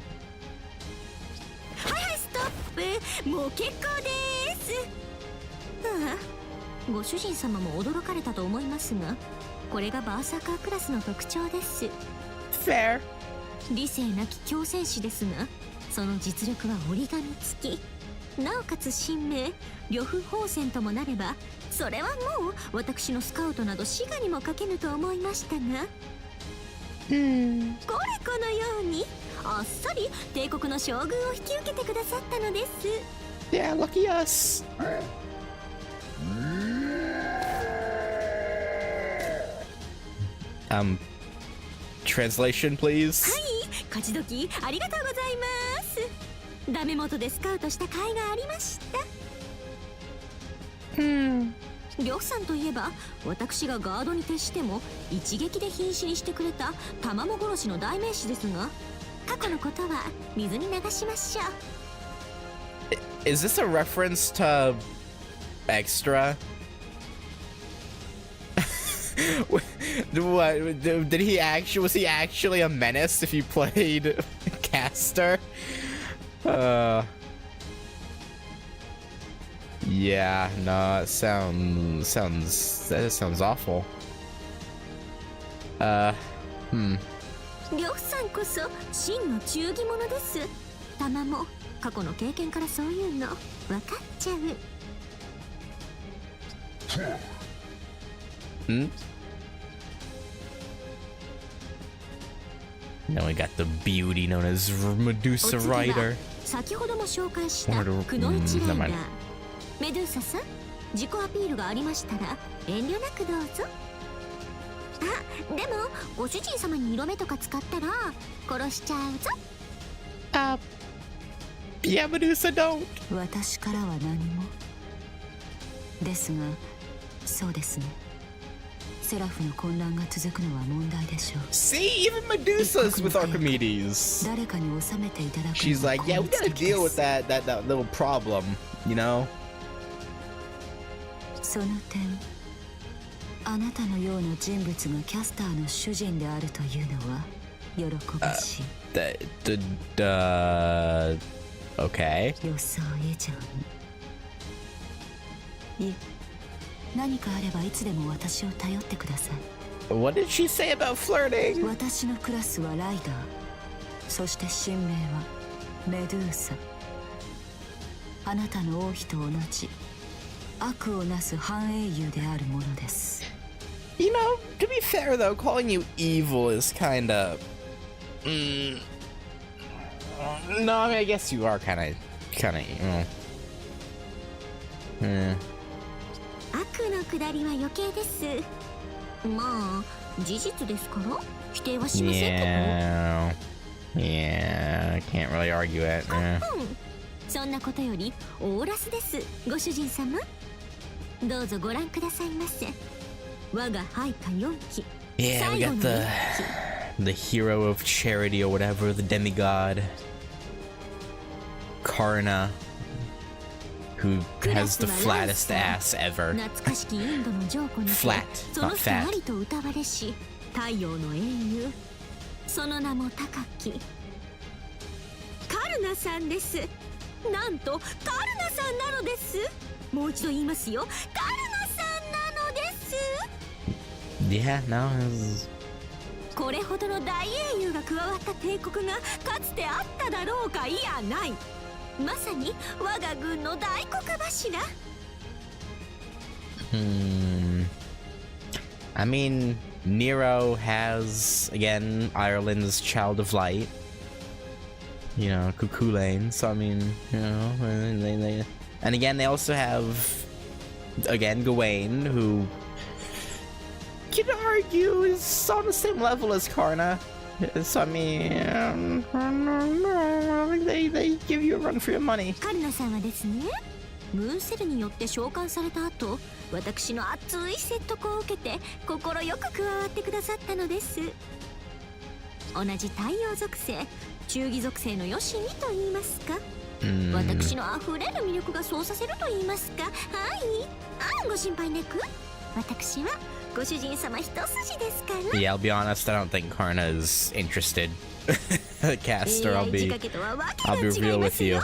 はいはい、ストップ。もう結構です。ご主人様も驚かれたと思いますが、これがバーサーカークラスの特徴です。 Fair. 理性なき強戦士ですが、その実力は折り紙付き。なおかつ神明呂布宝泉ともなれば、それはもう私のスカウトなど滋賀にもかけぬと思いましたが、これこのようにあっさり帝国の将軍を引き受けてくださったのです。 Yeah, lucky us. Translation, please. はい、勝ち時ありがとうございます。ダメ元でスカウトした甲斐がありました。りょうさんといえば、私がガードに徹しても一撃で瀕死にしてくれた卵殺しの代名詞ですが、過去のことは水に流しましょう。 Is this a reference to Extra? What, did he actually, was he actually a menace if you played caster? Yeah, no, that sounds awful. りょうさんこそ真の忠義者です。卵、過去の経験からそういうの分かっちゃう。Now we got the beauty known as Medusa Rider. 先ほども紹介したくのいちライダー、メドゥーサさん、自己アピールがありましたら遠慮なくどうぞ。あ、でもご主人様に色目とか使ったら殺しちゃうぞ。Yeah, Medusa, don't. 私からは何もですが、そうですね、セラフの混乱が続くのは問題でしょう。 See, even Medusa's with Archimedes. 誰かに収めていただく She's のは like, yeah, we gotta deal with that little problem, you know? その点、あなたのような人物がキャスターの主人であるというのは喜ばしい。Okay. 予想以上に。いえ、何かあればいつでも私を頼ってください。What did she say about flirting? 私のクラスはライダー、そして神名はメドゥーサ。あなたの王妃と同じ悪をなす半英雄であるものです。 You know, to be fair though, calling you evil is kinda... No, I mean, I guess you are kinda,悪のくだりは余計です。まあ事実ですから否定はしませんけど。Yeah, can't really argue it. そんなことよりオーラスです、ご主人様。どうぞご覧くださいませ。我が配下4期、 Yeah, we got the hero of charity or whatever, the demigod, Karna, who has the flattest ass ever. 懐かしきインドの上皇にて Flat, その not 人 fat. ありと歌われし太陽の英雄、その名も高きカルナさんです。なんとカルナさんなのです。もう一度言いますよ、カルナさんなのです。 Yeah, no, it's... これほどの大英雄が加わった帝国がかつてあっただろうか。いやない、まさに我が軍の大黒柱。I mean, Nero has, again, Ireland's Child of Light. You know, Cuckoo Lane, so I mean, you know, they... And again, they also have, again, Gawain, who... You can argue is on the same level as Karna. So I mean, they give you a run for your money. カルナさんはですね、ムーンセルによって召喚された後、私の熱い説得を受けて快く加わってくださったのです。同じ太陽属性、忠義属性のよしみと言いますか、私のあふれる魅力がそうさせると言いますか。はい、ご心配なく、私はご主人様一筋ですから。 Yeah, I'll be honest, I don't think Karna is interested. Caster, I'll be real with you.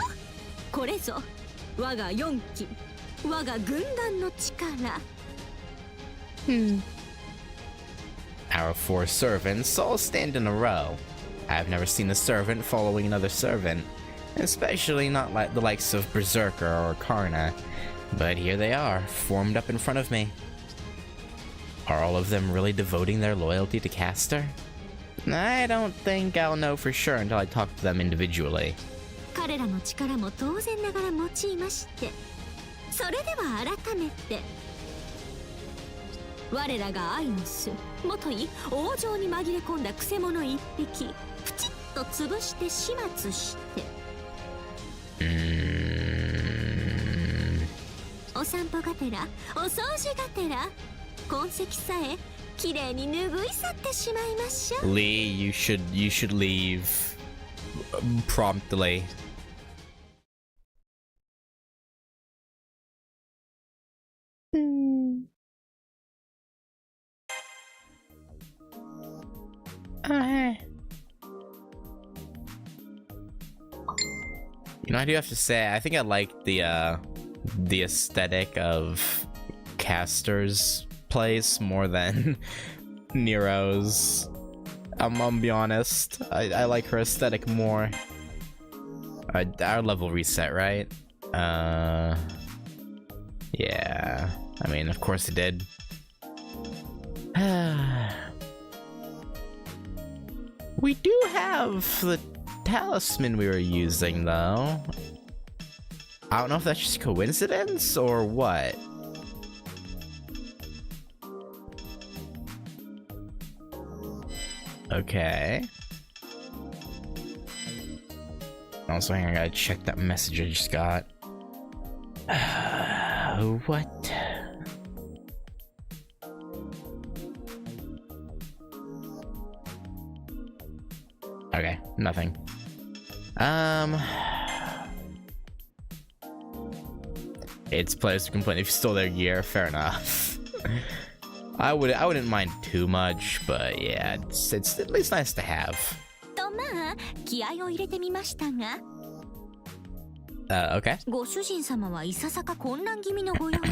これぞ我が4期、我が軍団の力。Our 4 servants all stand in a row. I've never seen a servant following another servant, especially not like the likes of Berserker or Karna. But here they are, formed up in front of me. Are all of them really devoting their loyalty to Caster? I don't think I'll know for sure until I talk to them individually. 彼らの力も当然ながら用いまして、それでは改めて我らがアイノスもとい王城に紛れ込んだくせ者一匹プチッと潰して始末して、お散歩がてらお掃除がてら痕跡さえきれいに拭い去ってしまいましょう。 Lee, you should leave promptly. Hey. You know, I do have to say, I think I like the aesthetic of Caster's place more than Nero's. I'm gonna be honest. I like her aesthetic more. Our level reset, right? Yeah. I mean, of course it did. We do have the talisman we were using, though. I don't know if that's just coincidence or what. Okay. Also, I gotta check that message I just got. What? Okay, nothing. It's players to complain if you stole their gear. Fair enough. I wouldn't mind too much, but yeah, it's at least nice to have. とまあ気合を入れてみましたが。Okay. ご主人様はいささか混乱気味のご様子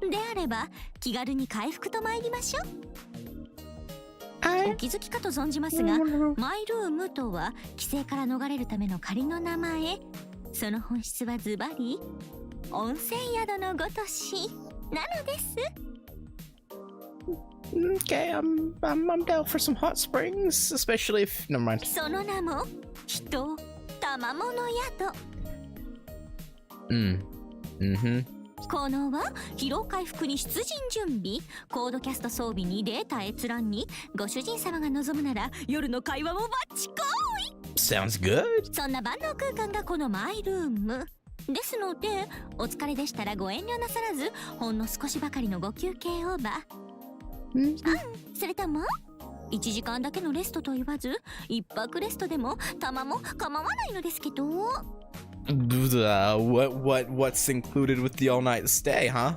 であれば気軽に回復と参りましょう。お気づきかと存じますが、マイルームとは規制から逃れるための仮の名前。その本質はズバリ温泉宿のごとしなのです。Okay, I'm down for some hot springs, especially if never mind. その名も人玉物宿。効能は疲労回復に出陣準備、コードキャスト装備にデータ閲覧に、ご主人様が望むなら夜の会話もバッチコイ。 Sounds good. そんな万能空間がこのマイルームですので、お疲れでしたらご遠慮なさらずほんの少しばかりのご休憩をば。それとも1時間だけのレストと言わず1泊レストでも玉も構わないのですけど。What's included with the all-night stay, huh?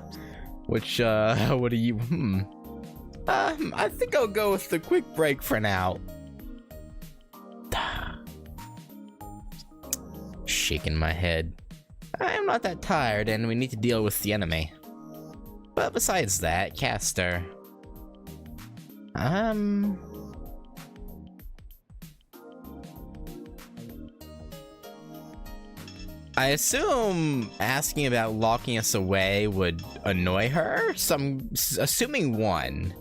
Which, what do you, I think I'll go with the quick break for now. Shaking my head. I'm not that tired, and we need to deal with the enemy. But besides that, Caster... I assume asking about locking us away would annoy her, so I'm assuming one.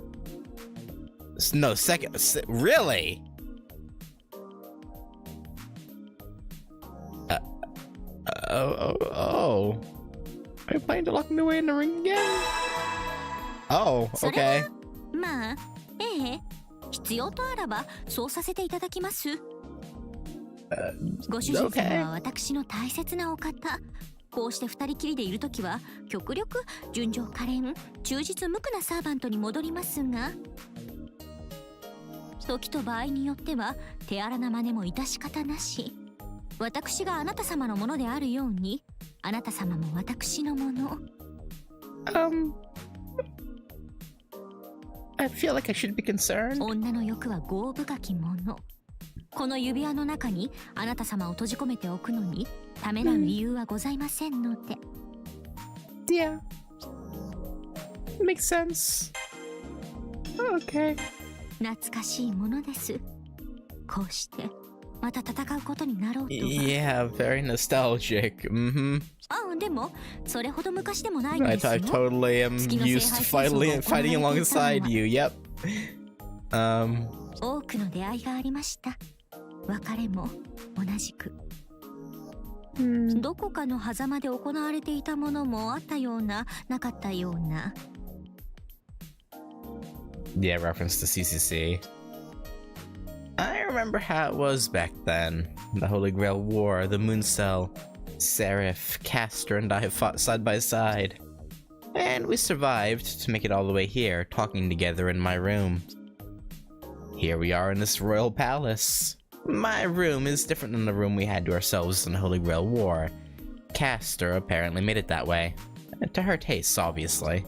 No, second. Really? Oh. Are you planning to lock me away in the ring again? Oh, okay. まあ、必要とあらばそうさせていただきます。ご主人様は私の大切なお方。こうして二人きりでいるときは極力純情可憐、忠実無垢なサーバントに戻りますが、時と場合によっては手荒な真似も致し方なし。私があなた様のものであるように、あなた様も私のもの。I feel like I should be concerned. 女の欲は業深きもの。この指輪の中にあなた様を閉じ込めておくのにためらう理由はございませんので。Yeah. Makes sense. Okay. 懐かしいものです。こうしてまた戦うことになろうとは。Yeah, very nostalgic.でもそれほど昔でもないんですよ。I totally am used to fighting alongside you. Yep. 多くの出会いがありました。別れも同じく。どこかの狭間で行われていたものもあったような、なかったような。Yeah, reference to CCC. I remember how it was back then. The Holy Grail War, the Moon Cell, Seraph, Castor, and I fought side by side. And we survived to make it all the way here, talking together in my room. Here we are in this royal palace. My room is different than the room we had to ourselves in the Holy Grail War. Castor apparently made it that way. To her tastes, obviously.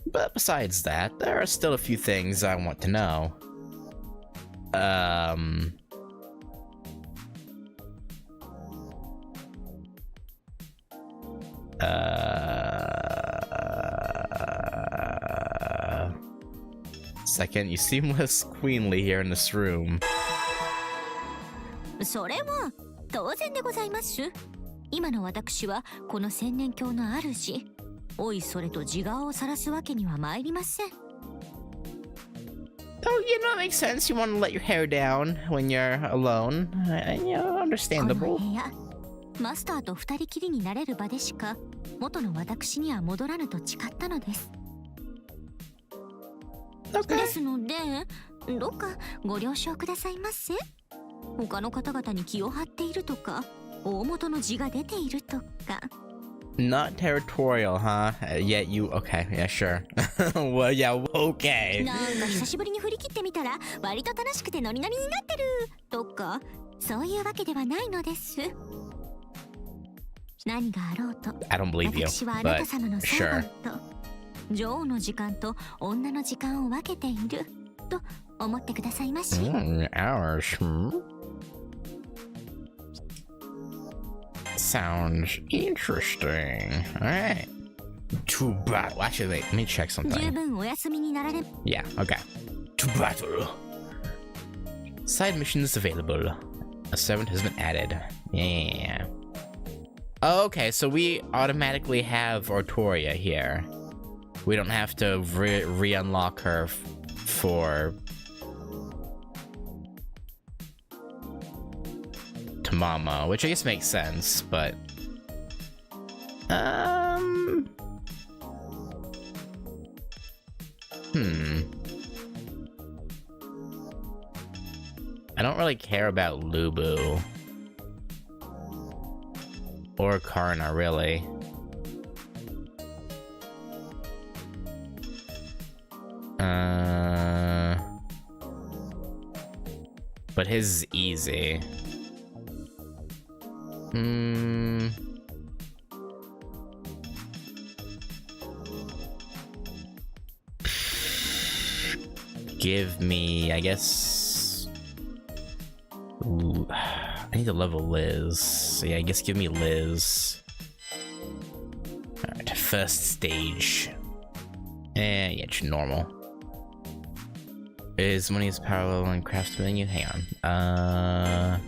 But besides that, there are still a few things I want to know. Second, you seem less queenly here in this room. それは当然でございます。今の私はこの千年鏡の主。おいそれと自我を晒すわけには参りません。Oh, you know, it makes sense. You want to let your hair down when you're alone. You know, この understandable. 部屋、マスターと二人きりになれる場でしか元の私には戻らぬと誓ったのです。Okay. ですので、どうかご了承くださいませ。他の方々に気を張っているとか、大元の字が出ているとか。Not territorial, huh? Yet you... Okay, yeah, sure. Well, yeah, okay. なんか久しぶりに振り切ってみたら割と楽しくてノリノリになってるとか、そういうわけではないのです。何があろうと、 I don't believe you, 私はあなた but 様のサーバン sure. ト、女王の時間と女の時間を分けていると思ってくださいまし。Ours, Sounds interesting. Alright. To battle. Actually, wait, let me check 十 something. 分お休みになられ。 Yeah, okay. To battle. Side missions available. A servant has been added. Yeah. Okay, so we automatically have Artoria here. We don't have to re-unlock her for Tamamo, which I guess makes sense, but I don't really care about Lubu or Karna, really. But his is easy. Give me, I guess... Ooh, I need to level Liz. Yeah, I guess give me Liz. Alright, first stage. Yeah, it's normal. Is money is parallel and craft menu? Hang on.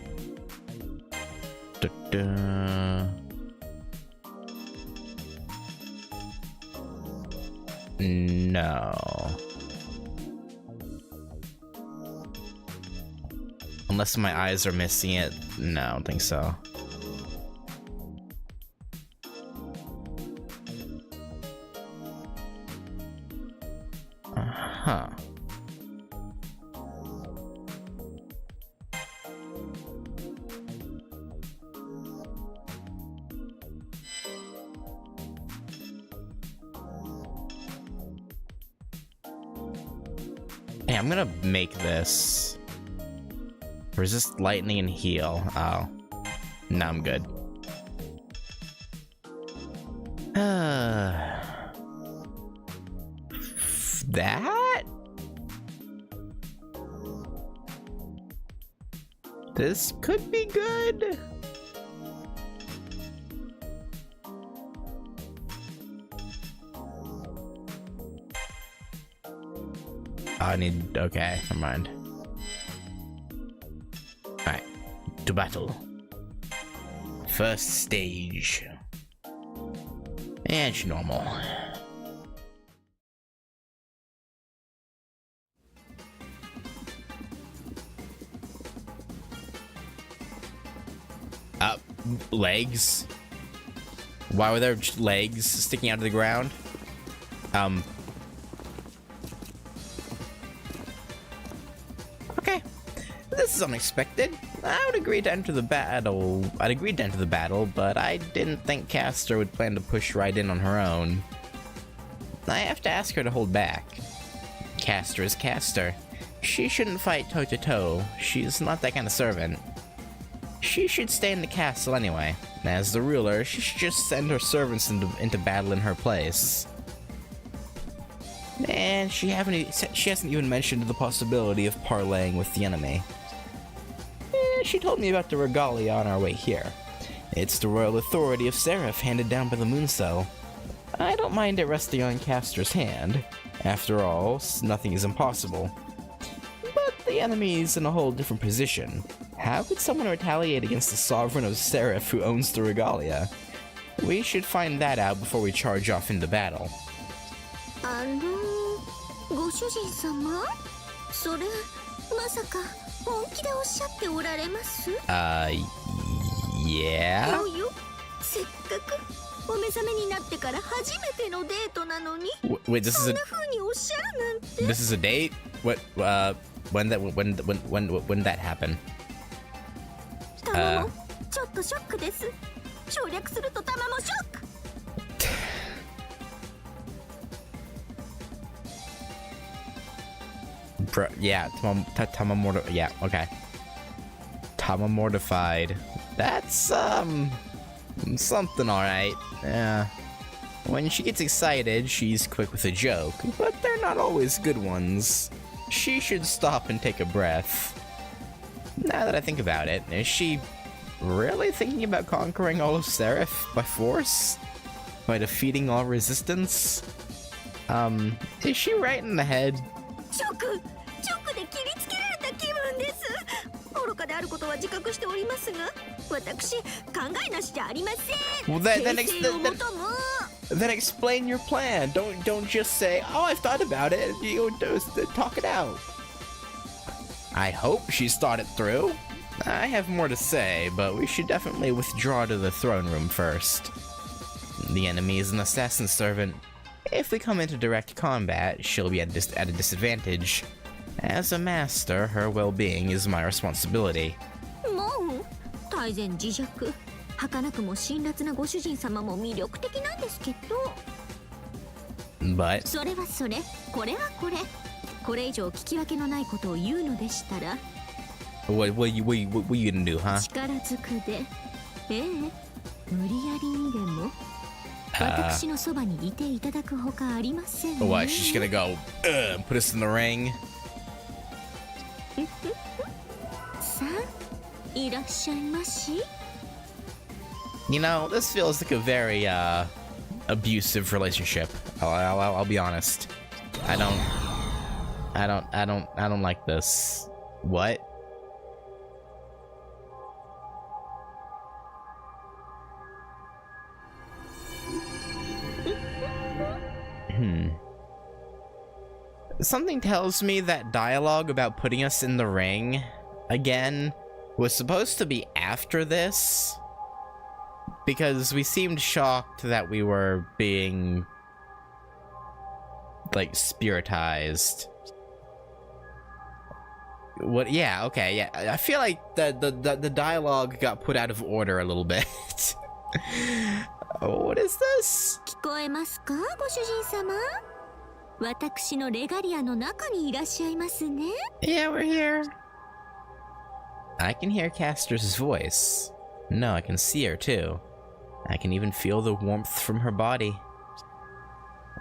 No. Unless my eyes are missing it. No, I don't think so. Huh. Hey, I'm gonna make this. Resist lightning and heal. Oh. No, I'm good. That? This could be good. I need... Okay, never mind. Alright. To battle. First stage. And it's normal. Legs? Why were there legs sticking out of the ground? Okay. This is unexpected. I would agree to enter the battle. I'd agreed to enter the battle, but I didn't think Castor would plan to push right in on her own. I have to ask her to hold back. Castor is Castor. She shouldn't fight toe-to-toe. She's not that kind of servant. She should stay in the castle anyway. As the ruler, she should just send her servants into battle in her place. And she hasn't even mentioned the possibility of parlaying with the enemy. She told me about the regalia on our way here. It's the royal authority of Seraph handed down by the Mooncell. I don't mind it resting on Castor's hand. After all, nothing is impossible. But the enemy's in a whole different position. How could someone retaliate against the sovereign of Seraph who owns the regalia? We should find that out before we charge off into battle. ご主人様？それまさか本気でおっしゃっておられます？ Yeah? よよ、せっかくお目覚めになってから初めてのデートなのに、 Wait, this そ is んな風におっしゃるなんて。 this is a date? What? When that happen? タマモ、ちょっとショックです。省略するとタマモショック。 Yeah, Tamamo. Yeah, okay. Tama mortified. That's something, all right. Yeah. When she gets excited, she's quick with a joke, but they're not always good ones. She should stop and take a breath. Now that I think about it, is she really thinking about conquering all of Seraph by force? By defeating all resistance? Is she right in the head? ショックで切りつけられた気分です。愚かであることは自覚しておりますが、私考えなしじゃありません。 Well, then explain your plan. Don't just say, "Oh, I've thought about it." You talk it out. I hope she's thought it through. I have more to say, but we should definitely withdraw to the throne room first. The enemy is an assassin servant. If we come into direct combat, she'll be at a disadvantage. As a master, her well-being is my responsibility. もう大前自弱。儚くも辛辣なご主人様も魅力的なんですけど。But それはそれ、これはこれ。これ以上聞き分けのないことを言うのでしたら。what you gonna do, huh? 力ずくで、無理やりにでも。私のそばにいていただくほかありませんね。 What? She's gonna go put us in the ring? さあ、いらっしゃいまし。 You know, this feels like a very abusive relationship. I'll be honest. I don't like this. What? Something tells me that dialogue about putting us in the ring again was supposed to be after this, because we seemed shocked that we were being like spiritized. What? Yeah, okay, yeah. I feel like the dialogue got put out of order a little bit. What is this? 聞こえますか、ご主人様？私のレガリアの中にいらっしゃいますね。 Yeah, we're here. I can hear Castor's voice. No, I can see her too. I can even feel the warmth from her body.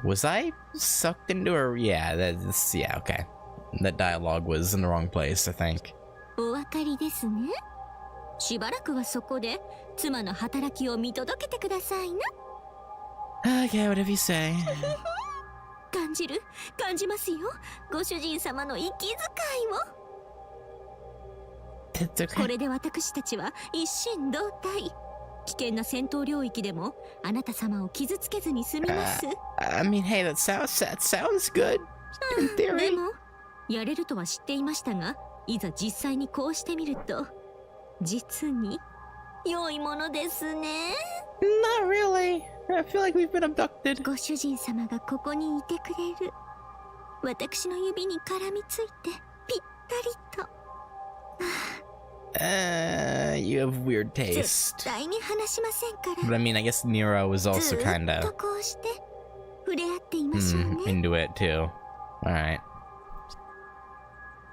Was I sucked into her? Yeah, yeah, okay. That dialogue was in the wrong place, I think. お分かりですね。しばらくはそこで妻の働きを見届けてくださいな。 Okay, whatever you say. 感じますよ。ご主人様の息遣いを。 It's okay. これで私たちは一心同体。危険な戦闘領域でもあなた様を傷つけずに済みます。I mean, hey, that sounds good. In で theory. もやれるとは知っていましたが、いざ実際にこうしてみると実に良いものですね。 Not really. I feel like we've been abducted. ご主人様がここにいてくれる。私の指に絡みついてぴったりと。 You have weird 絶 taste. 対に離しませんか But ら。 I mean, I guess Nero was ず also ーっ kinda とこうして触れ合っていましょうね。 into it too. Alright.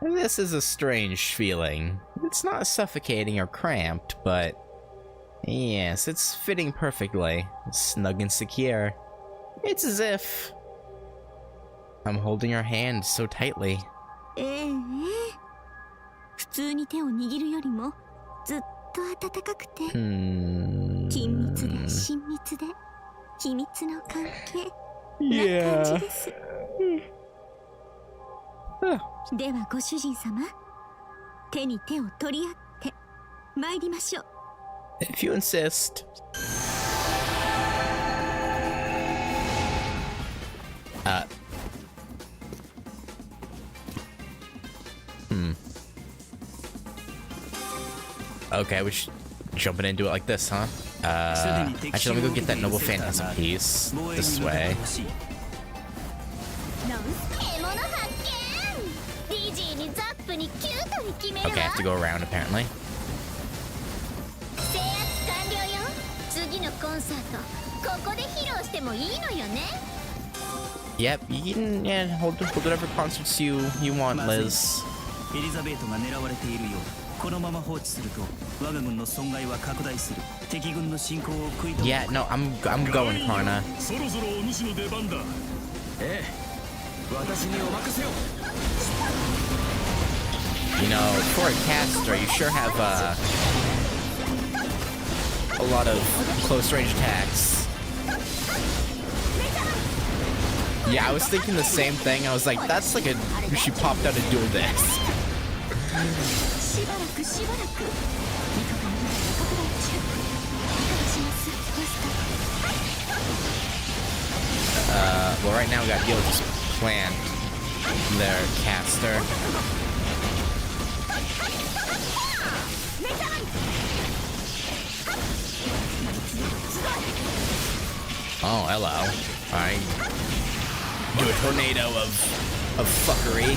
This is a strange feeling. It's not suffocating or cramped, but yes, it's fitting perfectly. Snug and secure. It's as if I'm holding her hand so tightly. ええ、普通に手を握るよりもずっと温かくて Hmm. 緊密で親密で秘密の関係な感 Yeah. じです。 Huh. ではご主人様、手に手を取り合って参りましょう。 If you insist. Okay, we're jumping into it like this, huh? Actually, let me go get that noble phantasm piece. This way. 獲物発見。ディジーにザップにキュートに決める Okay, I わ。 have to go around apparently. 制圧完了よ。次のコンサートここで披露してもいいのよね。 Yep, you can hold whatever concerts you want, Liz. エリザベートが狙われているようだ。このまま放置すると我が軍の損害は拡大する。敵軍の進行を食い止め Yeah, no, I'm going, Karna. そろそろお主の出番だ。ええ、私にお任せを。 You know, for a caster, you sure have a lot of close range attacks. Yeah, I was thinking the same thing. I was like, that's like she popped out a dual disc. しばらくしばらく。味方の部隊が拡大中。いかがしますマスター。 Well, right now we gotta deal with this plant. Their caster. Oh, hello. Alright. Do a tornado of fuckery.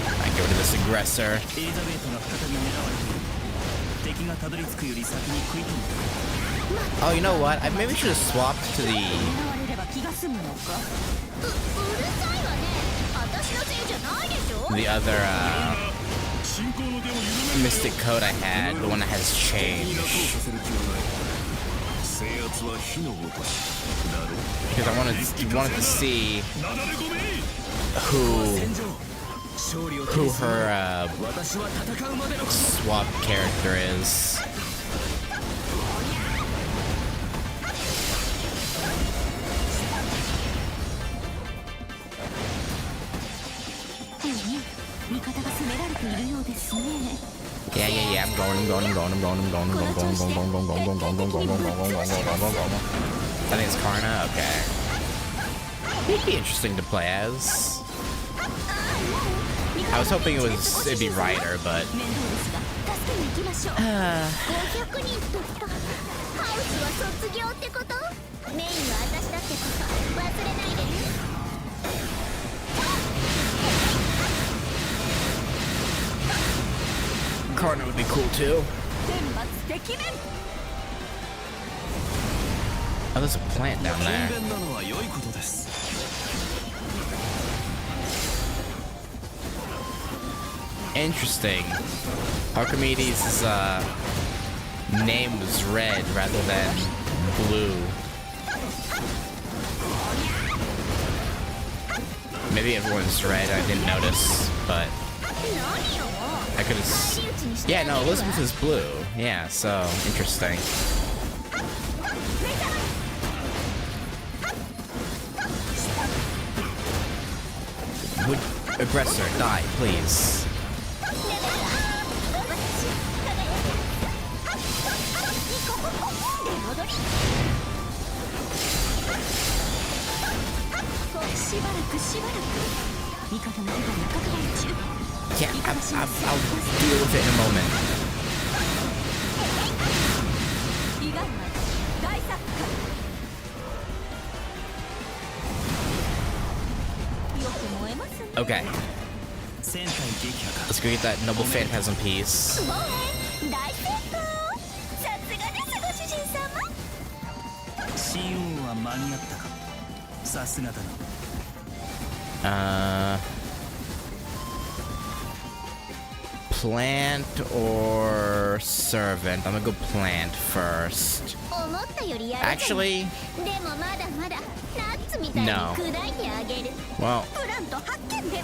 I go to this aggressor. エリザベートが再び狙われている。敵がたどり着くより先に食い止めた。 Oh, you know what? I maybe should have swapped to the 狙われれば気が済むのか。うるさいわね。私のせいじゃないでしょ。 the other 進行の手を緩め mystic coat I had, the one that has さ change. せる気はない。制圧は火のごとしだろ。 Because I wanted to see なだれ込め。 who her 私は戦うまでの swap character is. 味方が攻められているようですね。 Yeah, I'm going. I think it's Karna. Okay. It'd be interesting to play as. I was hoping it'd be Ryder, but 面倒ですが助けに行きましょう。500人とったハウスは卒業ってこと。メインは私だってこと忘れないでね。 Karna would be cool too. 天罰敵面。 Oh, there's a plant down 勤 there. 勉なのは良いことです。 Interesting. Archimedes' name was red rather than blue. Maybe everyone's red, I didn't notice, but 何よ。 I could have. Yeah, no, Elizabeth is blue. Yeah, so interesting. Would aggressor die, please? Yeah, I'll deal with it in a moment. Okay, 戦隊撃破 let's go get that noble phantasm piece. 防衛大成功。さすがですご主人様。か新王は間に合ったかさすがだな Plant or servant? I'm gonna go plant first. 思ったよりやるじゃない。 Actually, でもまだまだナッツみたいに No. 砕いてあげる。 well, プラント発見で。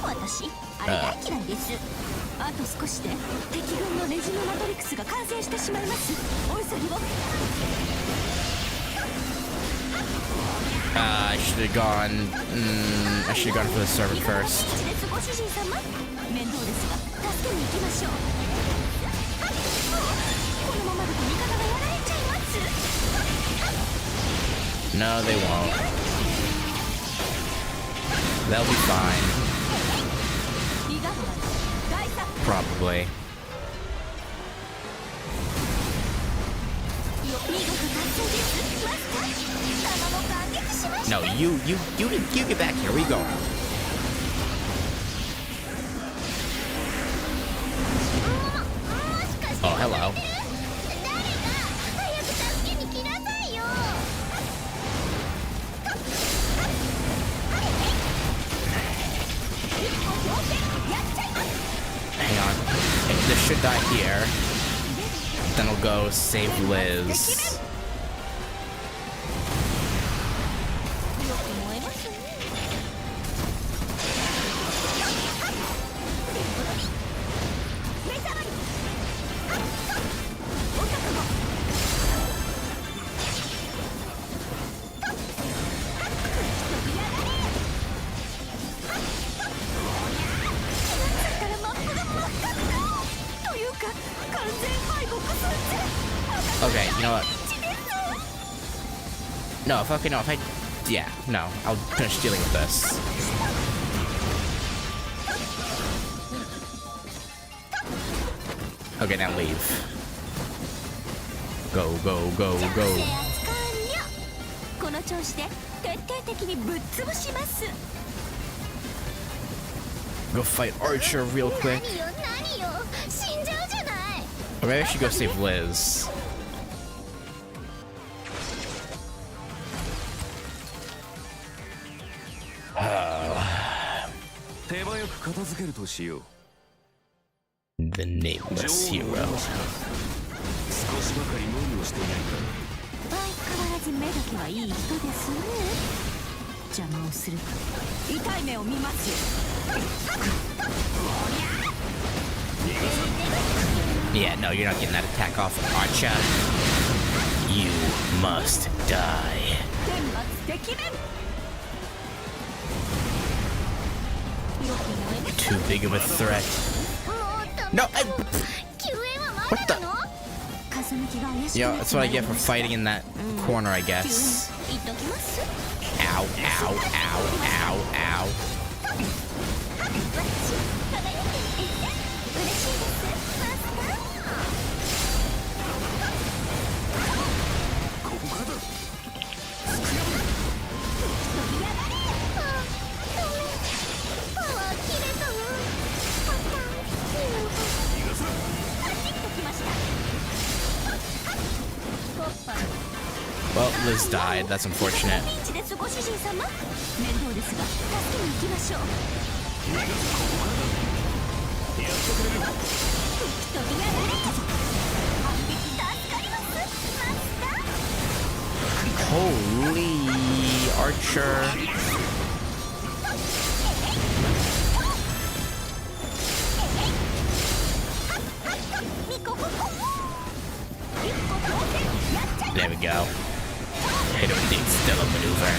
私あれ大嫌いです。あと少しで敵軍のレジムマトリクスが完成してしまいます。お急ぎを。 I should have gone. I should have gone for the servant first. ご主人様、面倒ですが助けに行きましょう。このままだと味方がやられちゃいます。 No, they won't. They'll be fine. Probably. No, you get back here. Where you going? Oh, hello. Hang on. This should die here. Then I'll go save Liz. Okay, you know what? No, if I... Yeah, no. I'll finish dealing with this. Okay, now leave. Go, go, go, go. この調子で徹底的にぶっ潰します。 Go fight Archer real quick. 何よ何よ、死んじゃうじゃない。 Or maybe I should go save Liz. The nameless hero. 相変わらず目だけはいい人ですね。邪魔をするから痛い目を見ますよ。 Yeah, no, you're not getting that attack off, Archer. You must die. 天罰敵面。 Too big of a threat. No, what the? Yeah, that's what I get for fighting in that corner, I guess. Ow, ow, ow, ow, ow. Well, Liz died. That's unfortunate. Holy Archer. There we go. Hit him with the Extella maneuver.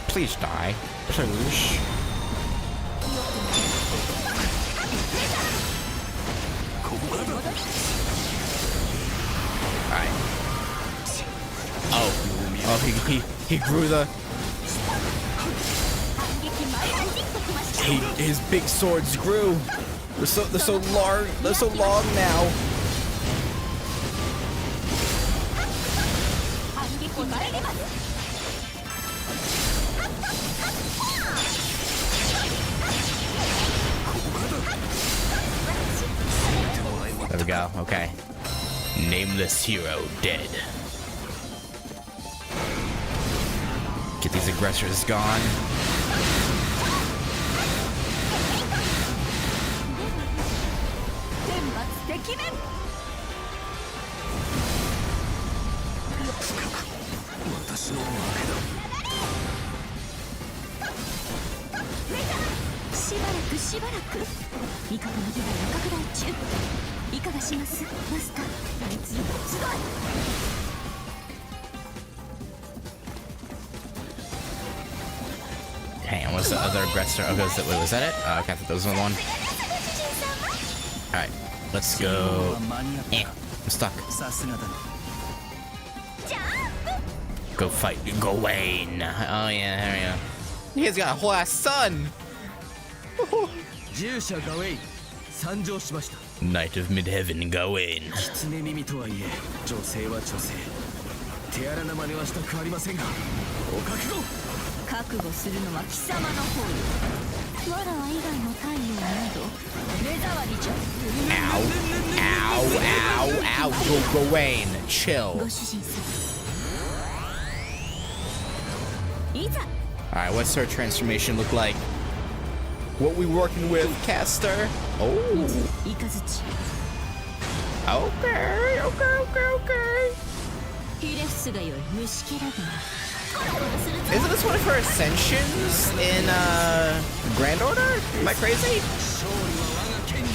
Please die. Please. Alright. Oh, he grew the... His big swords grew. They're so large. They're so long now. There we go. Okay. Nameless hero dead. Get these aggressors gone. Hang on, what's the other aggressor? Oh, was that it? Oh, okay, I thought that was the one. Alright, let's go. I'm stuck. Go fight Gawain. Oh yeah, there we go. He's got a whole ass son! Knight of Midheaven Gawain. 覚悟するのは貴様の方よ。わらわ以外の太陽など目障りじゃ。Ow, go Gawain, chill. ご主人様。いざ。Alright, what's her transformation look like? What we working with, Caster? Oh. イカズチ。Okay. ヒレフスがよい虫けらぐな。 Isn't this one of her ascensions in Grand Order? Am I crazy?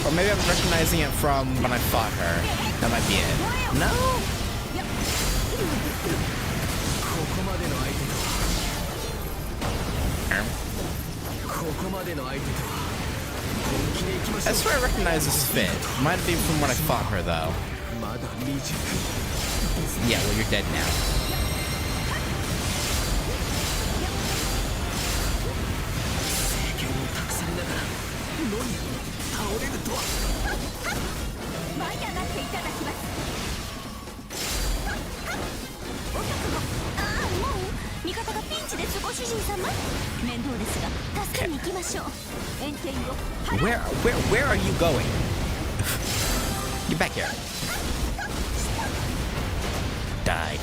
Or maybe I'm recognizing it from when I fought her. That might be it. No? I swear I recognize this fit. Might be from when I fought her though. Yeah, well you're dead now. Where are you going? Get back here. Die.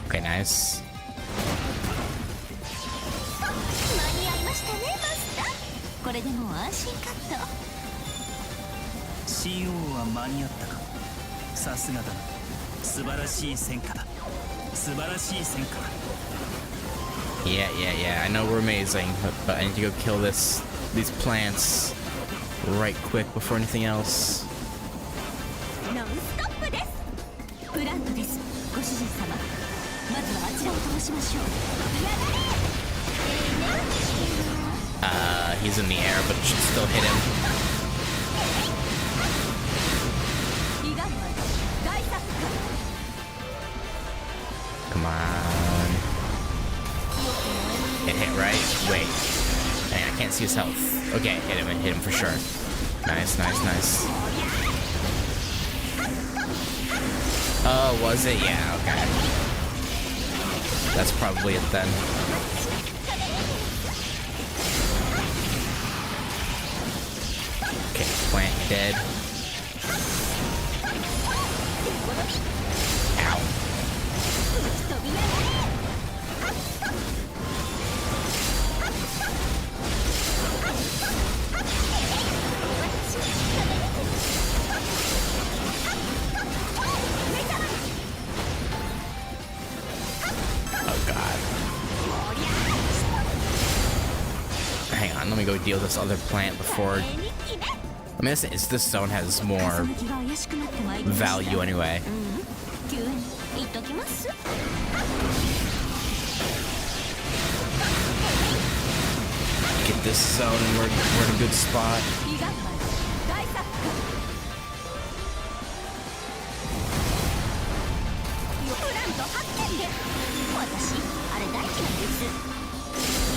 Okay, nice. 間に合いましたね、マスター。これでもう安心カット。神王は間に合ったか。さすがだ。素晴らしい戦果だ。素晴らしい戦果だ。 Yeah. I know we're amazing, but I need to go kill these plants right quick before anything else. ノンストップです。プラントです。ご主人様。まずはあちらを通しましょう。 He's in the air, but should still hit him. Come on. It hit, right? Wait. Dang, I can't see his health. Okay, hit him for sure. Nice. Oh, was it? Yeah, okay. That's probably it then. Okay, plant dead. Ow. Oh god. Hang on, let me go deal with this other plant before. I mean, this zone has more value anyway. Get this zone and we're in a good spot.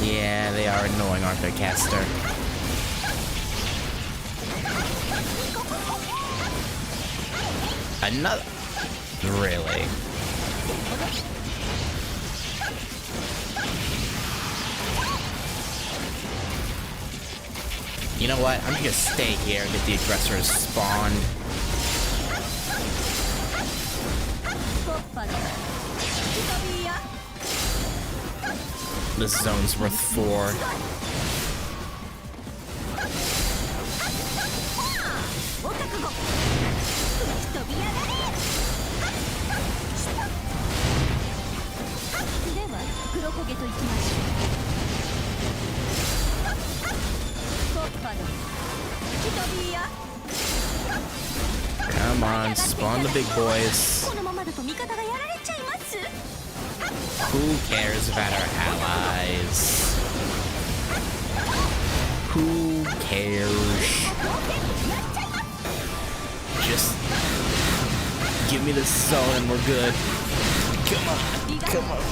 Yeah, they are annoying, aren't they, Caster? Another... Really? You know what? I'm gonna stay here and get the aggressors spawned. This zone's worth 4. Come on, spawn the big boys. Who cares about our allies? Who cares? Just give me the zone and we're good. Come on, come on.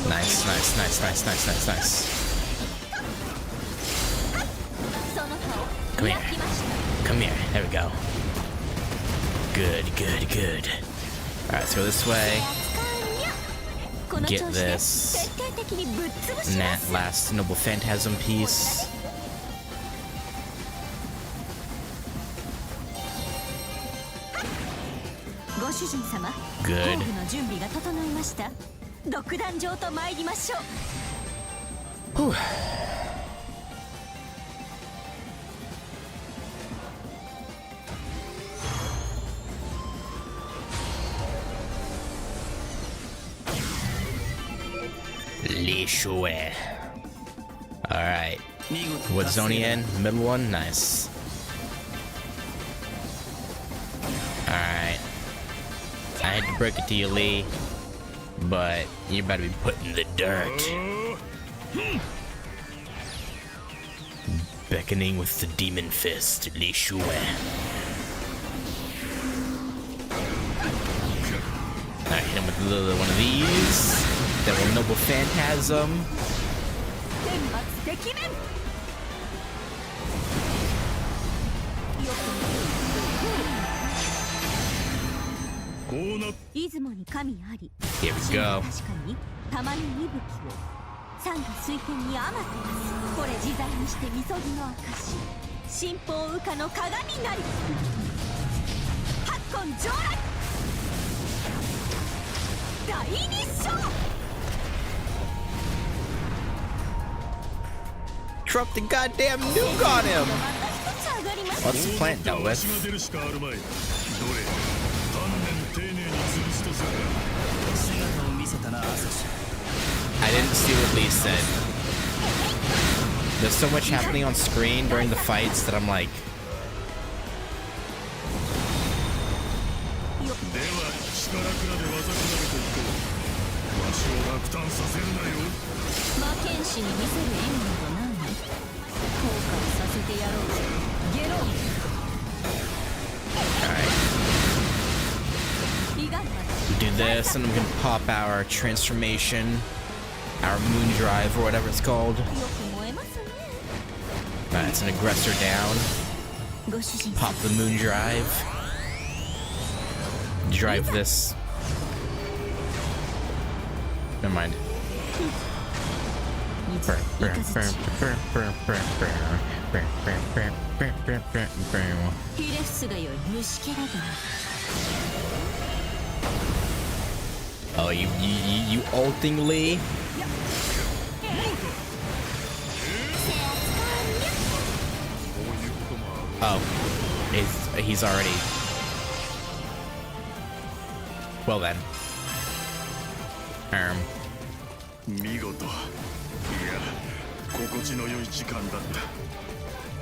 Nice, nice, nice, nice, nice, nice, nice. Come here. Come here. There we go. Good, good, good. Alright, let's go this way. Get this. And that last noble phantasm piece. Good. Whew. Alright. What zone he in? Middle one? Nice. Alright. I had to break it to you, Lee. But you're about to be put in the dirt. Beckoning with the demon fist, Li Shui. Alright, hit him with one of these. That will noble phantasm. Here we go. Drop the goddamn nuke on him! What's the plant dealt with? I didn't see what Lee said. There's so much happening on screen during the fights that I'm like... Alright. We do this and we can pop our transformation, our moon drive or whatever it's called. Alright, it's an aggressor down. Pop the moon drive. Drive this. Never mind. Oh, you ulting Lee? Oh, he's already. Well then.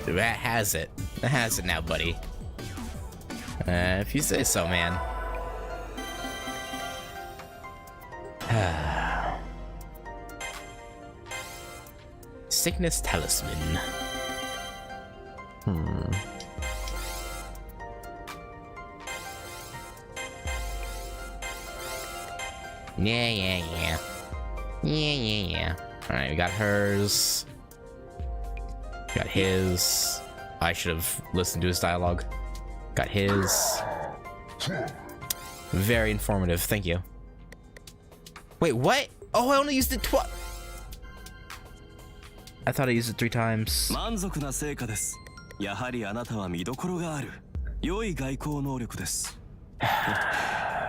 That has it. That has it now, buddy. If you say so, man. Sickness talisman. Yeah. Alright, we got hers. We got his. I should have listened to his dialogue. Got his. Very informative, thank you. Wait, what? Oh, I only used it twice. I thought I used it 3 times. 満足な成果です。やはりあなたは見どころがある。良い外交能力です。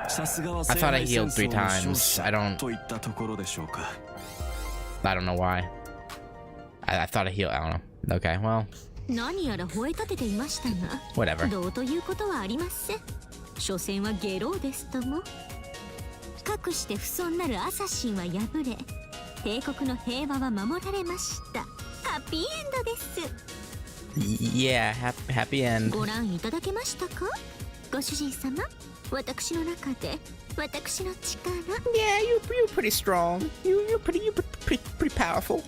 さすがは I thought I healed 3 times. I don't といったところでしょうか。I don't know why. I thought I healed. I don't know. Okay, well, 何やら吠え立てていましたが whatever. どうということはありません。所詮は下郎ですとも。かくして不遜なるアサシンは敗れ、帝国の平和は守られました。ハッピーエンドです。Yeah, happy end. ご覧いただけましたか、ご主人様。私の中で私の力。 Yeah, you're pretty strong. You're pretty powerful.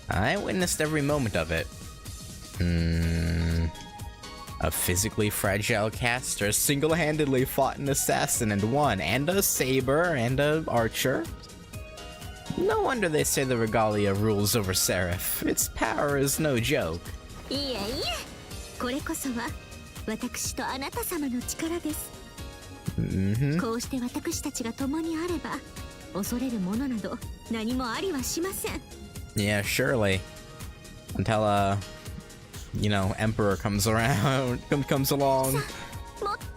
I witnessed every moment of it. A physically fragile caster single-handedly fought an assassin and won, and a saber, and a archer. No wonder they say the regalia rules over Seraph. Its power is no joke. いえいえ、これこそは私とあなた様の力です。こうして私たちが共にあれば、恐れるものなど何もありはしません。Yeah, surely. Until, Emperor comes around, comes along. もっ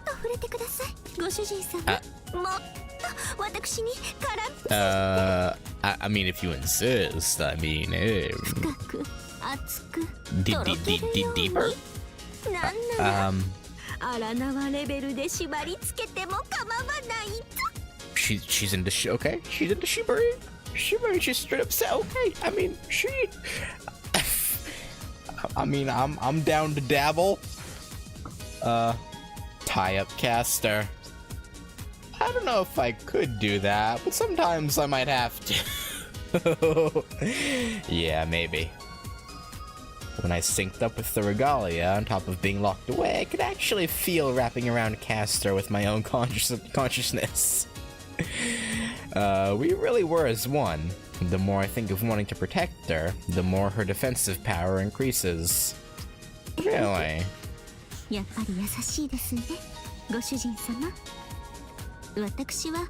と触れてください、ご主人様。もっと私に絡み。I mean, if you insist, I mean, 深く熱くとろけるように。 deeper? なんなら荒縄レベルで縛り付けても構わないと。 She's into okay. She's into shibari. Shibari just straight up said okay. I mean, I'm down to dabble. Tie up caster. I don't know if I could do that, but sometimes I might have to. Yeah, maybe. When I synced up with the regalia on top of being locked away, I could actually feel wrapping around caster with my own consciousness. We really were as one. The more I think of wanting to protect her, the more her defensive power increases. Really? やっぱり優しいですね、ご主人様。私は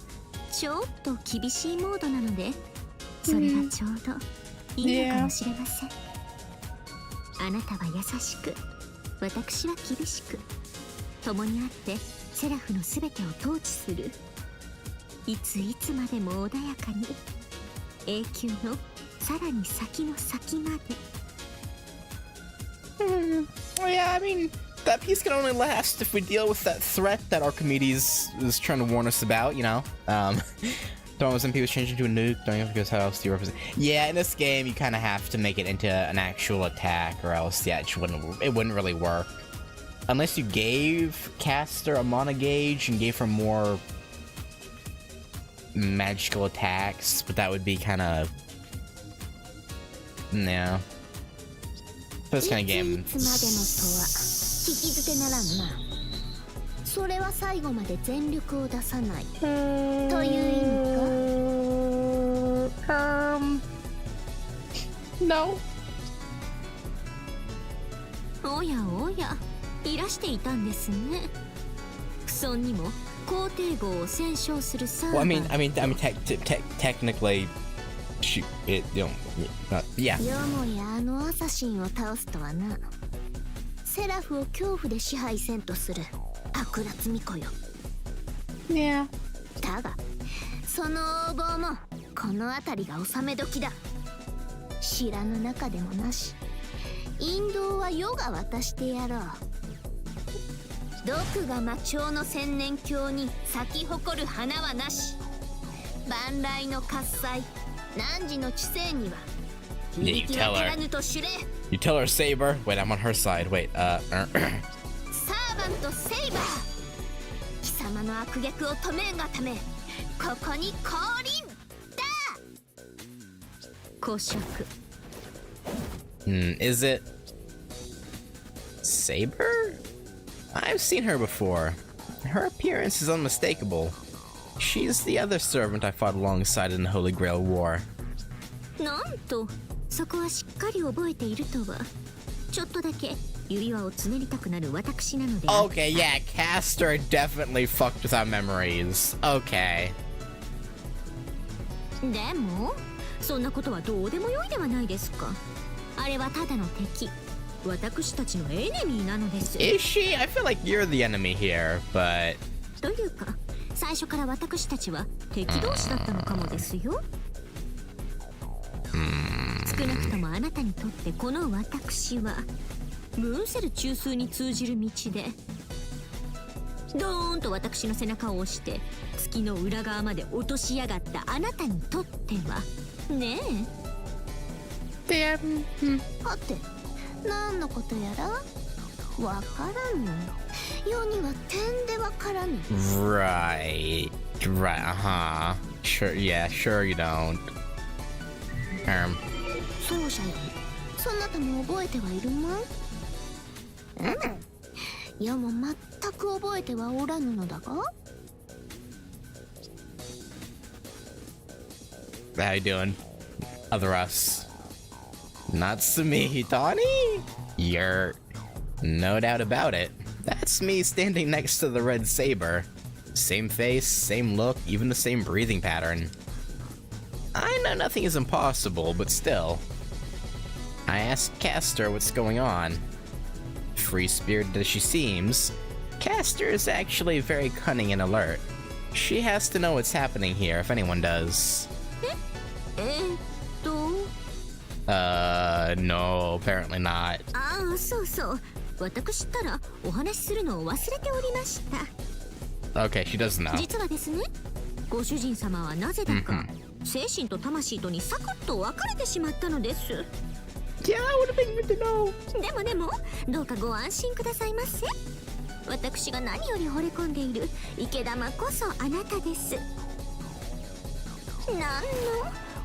ちょっと厳しいモードなので、それがちょうどいいのかもしれません。あなたは優しく、私は厳しく、共にあってセラフのすべてを統治する。いついつまでも穏やかに、永久のさらに先の先まで。Yeah, I mean, that piece can only last if we deal with that threat that Archimedes is trying to warn us about, Thomas MP was changed into a nuke, don't you have to go how else do you represent? Yeah, in this game you kind of have to make it into an actual attack, or else, yeah, it wouldn't really work. Unless you gave Caster a mana gauge and gave her more magical attacks, but that would be kind of... No. This kind of game... 聞き捨てならんな。それは最後まで全力を出さないという意味か。No. おやおや、いらしていたんですね。不遜にも皇帝号を戦勝するサーバー。Well, I mean, technically, yeah. よもやあのアサシンを倒すとはな。セラフを恐怖で支配せんとする悪辣巫女よ。Yeah. だがその横暴もこの辺りが収め時だ。知らぬ中でもなし、引導は世が渡してやろう。毒が魔鳥の千年鏡に咲き誇る花はなし。万来の喝采、汝の知性には Yeah, 響き渡らぬと知れ。You tell her Saber. Wait, I'm on her side. Wait, サーバントセイバー、貴様の悪逆を止めんがためここに降臨だ。公爵。Is it Saber? I've seen her before. Her appearance is unmistakable. She's the other servant I fought alongside in the Holy Grail War. なんと、そこはしっかり覚えているとは。ちょっとだけ指輪をつねりたくなる私なので。 Okay, yeah, Castor definitely fucked with our memories. Okay. でもそんなことはどうでもよいではないですか。あれはただの敵、私たちのエネミーなのです。 Is she? I feel like you're the enemy here, but... というか最初から私たちは敵同士だったのかもですよ。少なくともあなたにとってこの私はムーンセル中枢に通じる道で、ドーンと私の背中を押して月の裏側まで落としやがったあなたにとってはねえ。はて何のことやらわからぬ。世には点でわからぬ。 Right. Right, uh-huh. Sure, yeah, sure you don't. そうじゃよ。そなたも覚えてはいるまい？いやもう全く覚えてはおらぬのだが。 How you doing? Other us. Natsumi Hitani? You're... No doubt about it. That's me standing next to the red saber. Same face, same look, even the same breathing pattern. I know nothing is impossible, but still. I asked Castor what's going on. Free-spirited as she seems, Castor is actually very cunning and alert. She has to know what's happening here, if anyone does. No, apparently not. ああ、そうそう。私ったらお話しするのを忘れておりました。 Okay, she doesn't know. 実はですね、ご主人様はなぜだか精神と魂とにサクッと分かれてしまったのです。 Yeah, I would have been good to know. でもどうかご安心くださいませ。私が何より惚れ込んでいる池玉こそあなたです。何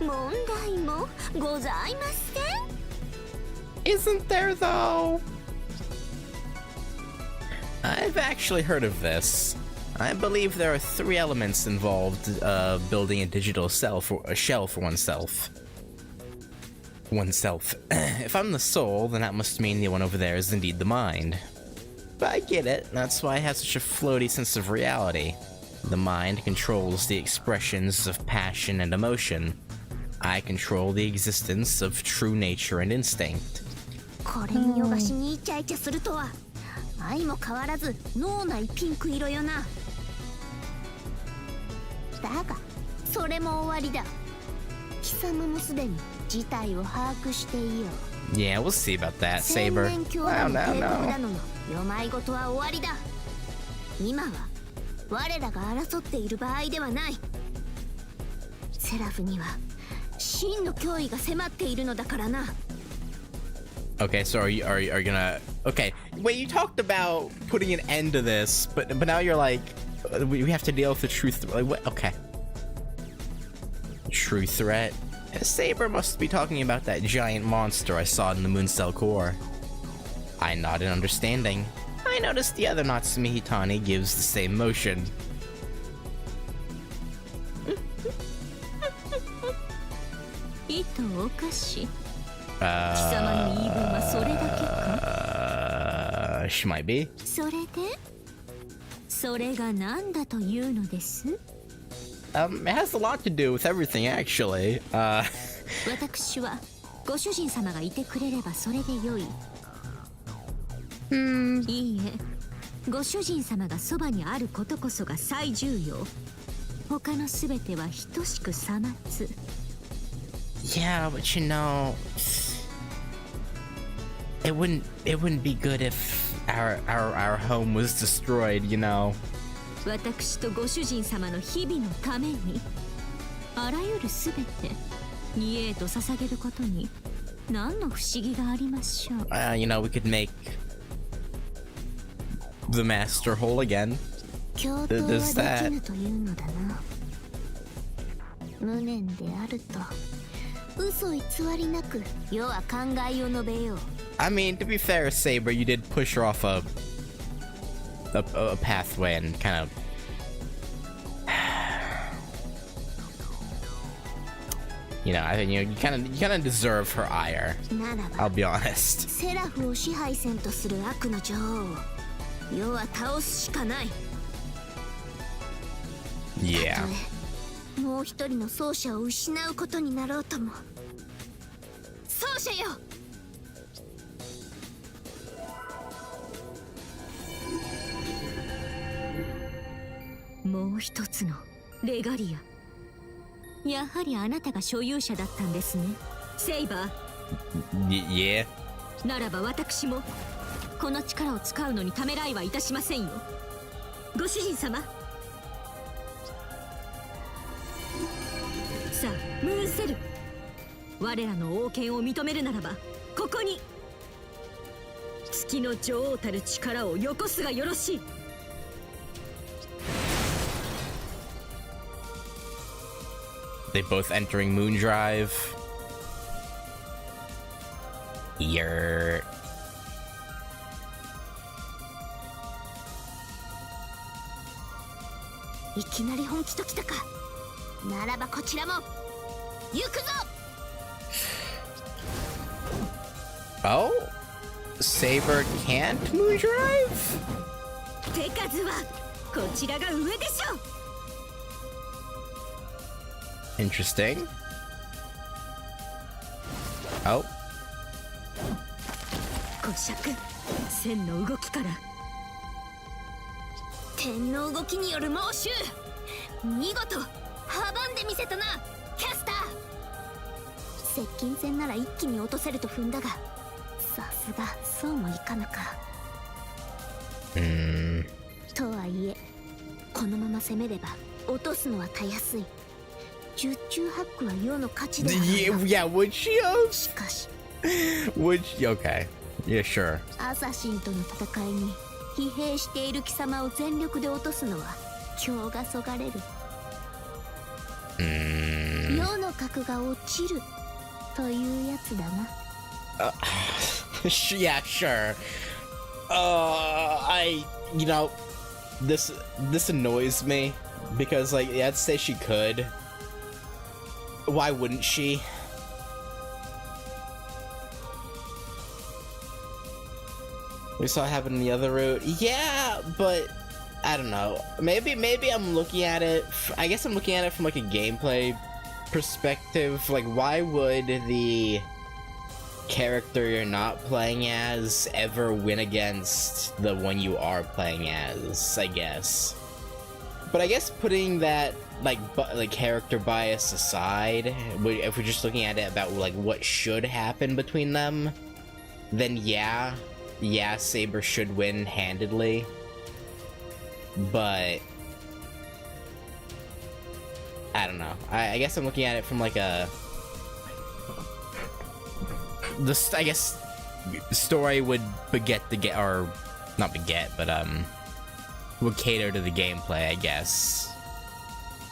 の問題もございません。 Isn't there though? I've actually heard of this. I believe there are 3 elements involved building a digital self or a shell for oneself. If I'm the soul, then that must mean the one over there is indeed the mind. But I get it, that's why I have such a floaty sense of reality. The mind controls the expressions of passion and emotion. I control the existence of true nature and instinct. これ見よがしにイチャイチャするとは相も変わらず脳内ピンク色よな。だがそれも終わりだ。貴様もすでに事態を把握していよう。 Yeah, we'll see about that, Saber. 千年教の帝国だのの世まいごとは終わりだ。今は我らが争っている場合ではない。セラフには真の脅威が迫っているのだからな。 Okay, so are you gonna... Okay, wait, you talked about putting an end to this, but now you're like, we have to deal with the truth. Like, what? Okay. True threat? Saber must be talking about that giant monster I saw in the Mooncell core. I nodded understanding. I noticed the other Natsumi Hitani gives the same motion. いとおかし。貴様の言い分はそれだけか。She might be. それでそれが何だというのです。 It has a lot to do with everything, actually. 私はご主人様がいてくれればそれでよい。いいえ、ご主人様がそばにあることこそが最重要。他のすべては等しくさまつ。 Yeah, but you know, it wouldn't be good if our home was destroyed, you know. 私とご主人様の日々のためにあらゆるすべて2へと捧げることに何の不思議がありましょう。You know, we could make the master whole again. 共闘はできぬというのだな。無念であると嘘偽りなく世は考えを述べよう。 I mean, to be fair, Saber, you did push her off a pathway and kind of... You know, I think you kind of deserve her ire. なら I'll ば be honest. セラフを支配せんとする悪の女王を世は倒すしかない。 Yeah. たとえもう一人の奏者を失うことになろうとも。奏者よ。もう一つのレガリア。やはりあなたが所有者だったんですね、セイバー。Yeah. ならば私もこの力を使うのにためらいはいたしませんよ、ご主人様。さあムーンセル、我らの王権を認めるならばここに月の女王たる力をよこすがよろしい。They both entering Moondrive. Yer. いきなり本気ときたか。ならばこちらも行くぞ。 Oh? Saber can't Moondrive? 手数はこちらが上でしょう。 Interesting. Oh. 五尺線の動きから点の動きによる猛襲、見事阻んでみせたなキャスター。接近戦なら一気に落とせると踏んだが、さすがそうもいかぬか。とはいえこのまま攻めれば落とすのはたやすい。十中八九は世の勝ちであろう。 Yeah, would she have? しかし Would she? Okay. Yeah, sure. アサシンとの戦いに疲弊している貴様を全力で落とすのは今日がそがれる。世の格が落ちるというやつだな。Yeah, sure. You know, this annoys me because, like, let's say she could. Why wouldn't she? We saw it happen in the other route. Yeah, but I don't know. Maybe I'm looking at it. I guess I'm looking at it from like a gameplay perspective. Like, why would the character you're not playing as ever win against the one you are playing as? I guess. But I guess putting that like character bias aside, if we're just looking at it about like what should happen between them, then yeah, Saber should win handedly. But I don't know. I guess I'm looking at it from like I guess story would or not beget, but would cater to the gameplay, I guess.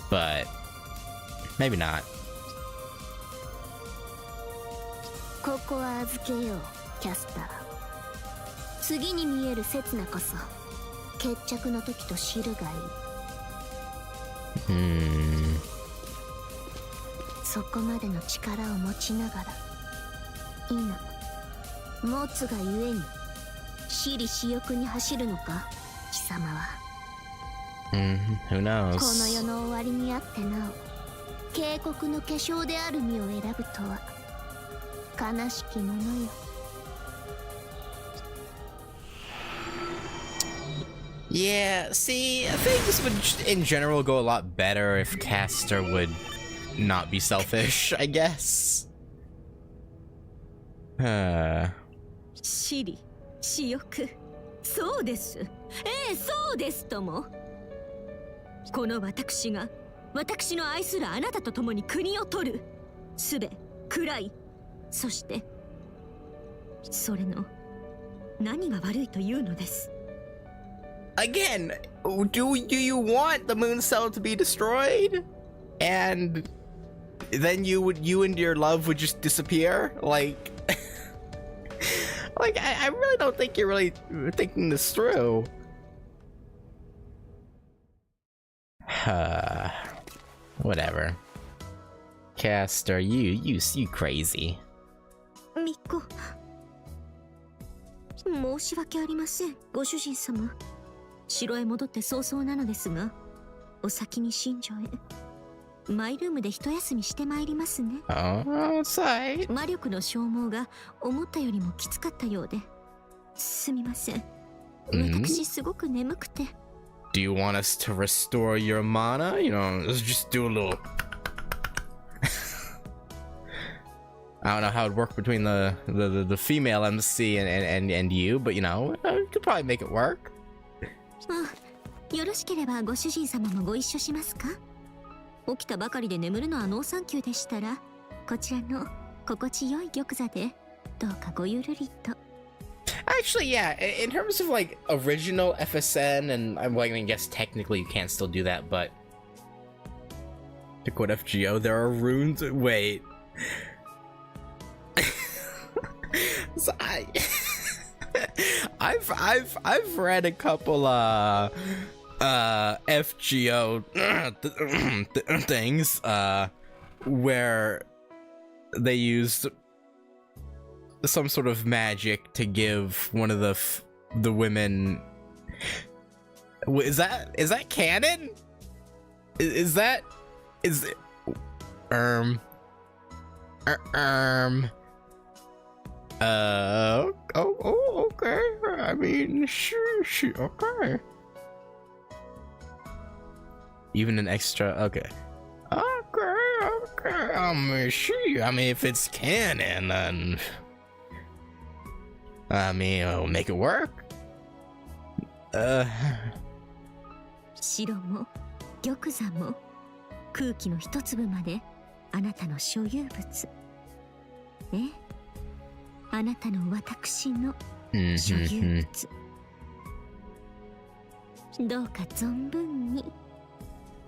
But maybe not. ここは預けようキャスター。次に見える刹那こそ決着の時と知るがいい。そこまでの力を持ちながら今持つがゆえに私利私欲に走るのか貴様は。 Who knows? この世の終わりにあってなお警告の化粧である身を選ぶとは悲しきものよ。 Yeah, see, I think this would in general go a lot better if Caster would not be selfish, I guess. 私利私欲、そうです。そうですとも。この私が私の愛するあなたと共に国を取る。すべ暗い、そしてそれの何が悪いというのです。 Again, do you want the moon cell to be destroyed? And then you and your love would just disappear? Like, like I really don't think you're really thinking this through. Whatever. Caster, you crazy. ミコ、申し訳ありません、ご主人様。城へ戻って早々なのですが、お先に寝所へ。マイルームで一休みしてまいりますね。Oh, sorry. 魔力の消耗が思ったよりもきつかったようで、すみません。私すごく眠くて。Do you want us to restore your mana? You know, let's just do a little. I don't know how it'd work between the female MC and you, but you know, you could probably make it work. あ、よろしければご主人様もご一緒しますか？起きたばかりで眠るのはノーサンキューでしたら、こちらの心地よい玉座でどうかごゆるりと。Actually, yeah, in terms of like original FSN, and I'm like, I guess technically you can still do that, but to quote FGO, there are runes. Wait. So I've read a couple FGO things where they used some sort of magic to give one of the women. Is that canon? Is it? Oh, okay. I mean, sure, okay. Even an extra, okay. Okay. Sure. I mean, if it's canon, then I mean, it'll make it work. 城も玉座も空気の一粒まであなたの所有物。ね、あなたの私の所有物。どうか存分に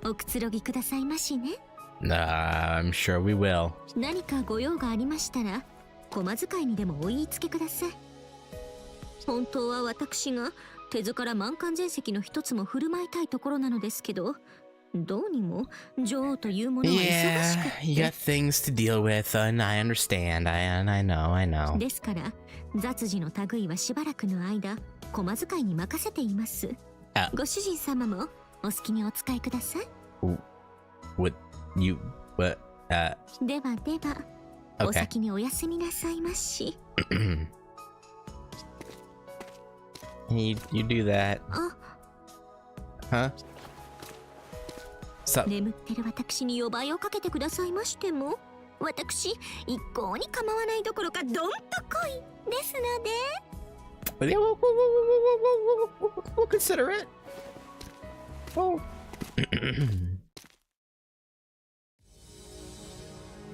おくつろぎくださいましね。I'm sure we will. 何かご用がありましたら、駒使いにでもお言いつけください。本当は私が手塚から満漢全席の一つも振る舞いたいところなのですけど、どうにも女王というものは忙しくて。Yeah, you got things to deal with, and I understand. I know. ですから雑事の類はしばらくの間駒使いに任せています。ご主人様もお好きにお使いください。What? ではでは、お先にお休みなさいまし。You do that. Huh? So, 眠ってる私に呼ばいをかけてくださいましても、私一向に構わないどころかどんと来いですので。we'll consider it. Oh.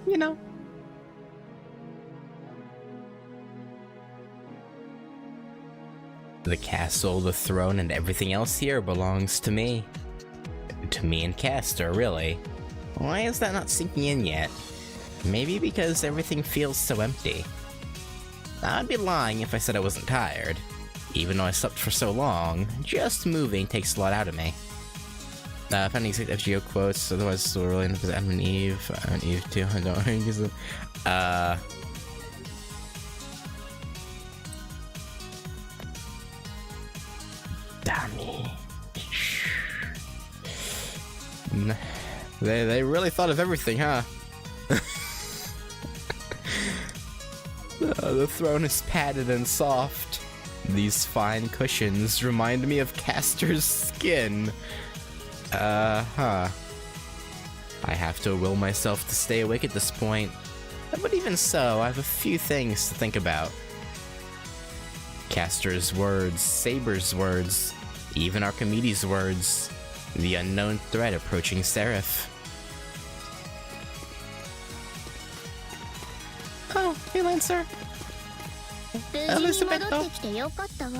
You know. The castle, the throne, and everything else here belongs to me. To me and Castor, really. Why is that not sinking in yet? Maybe because everything feels so empty. I'd be lying if I said I wasn't tired. Even though I slept for so long, just moving takes a lot out of me. Finding exact FGO quotes, otherwise we're really into Adam and Eve. And Eve too, I don't use them. Dummy. They really thought of everything, huh? The throne is padded and soft. These fine cushions remind me of Castor's skin. I have to will myself to stay awake at this point. But even so, I have a few things to think about. Castor's words, Saber's words, even Archimedes' words. The unknown threat approaching Seraph. Oh, hey Lancer. 無事に戻ってきてよかったわ。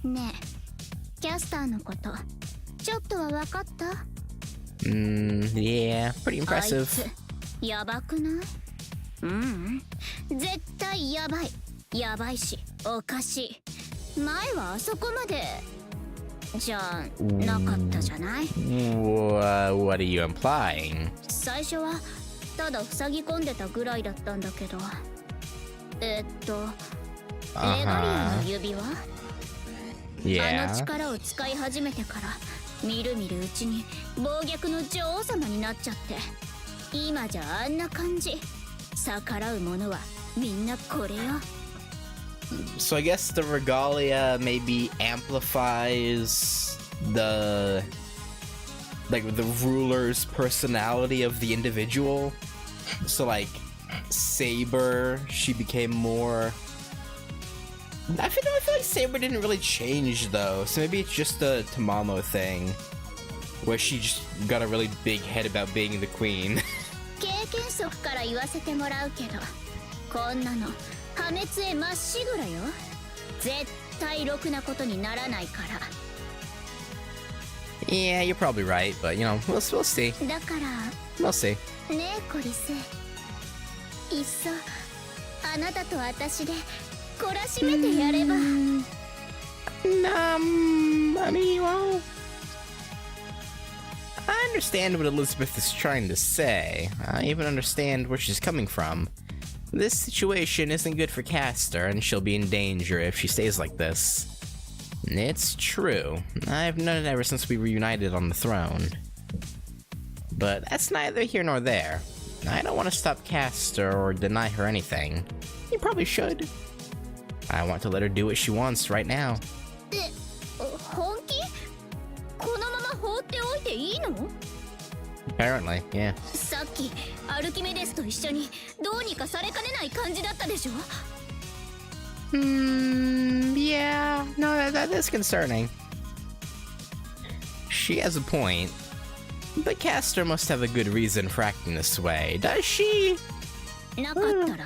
ねえ、キャスターのことちょっとは分かった？ Yeah, pretty impressive. あいつやばくない？絶対やばい。やばいし、おかしい。前はあそこまでじゃなかったじゃない？ What are you implying? 最初はただ塞ぎ込んでたぐらいだったんだけど、レガリアの指輪、あの Yeah. 力を使い始めてからみるみるうちに暴虐の女王様になっちゃって、今じゃあんな感じ。逆らう者はみんなこれよ。 So I guess the regalia maybe amplifies the ruler's personality of the individual. So like Saber, she became more. I feel like Saber didn't really change though. So maybe it's just a Tamamo thing, where she just got a really big head about being the queen. 経験則から言わせてもらうけど、こんなの破滅へまっしぐらよ。絶対ろくなことにならないから。 Yeah, you're probably right, but you know, we'll see. だから We'll see. ねえコリス、いっそあなたと私で懲らしめてやれば。 I mean, well, I understand what Elizabeth is trying to say. I even understand where she's coming from. This situation isn't good for Castor, and she'll be in danger if she stays like this. It's true. I've known it ever since we reunited on the throne. But that's neither here nor there. I don't want to stop Castor or deny her anything. You probably should. I want to let her do what she wants right now. 本気？このまま放っておいていいの？ Apparently, yeah. さっきアルキメデスと一緒にどうにかされかねない感じだったでしょ？ Yeah. No, that is concerning. She has a point. But Castor must have a good reason for acting this way, does she? なかったら。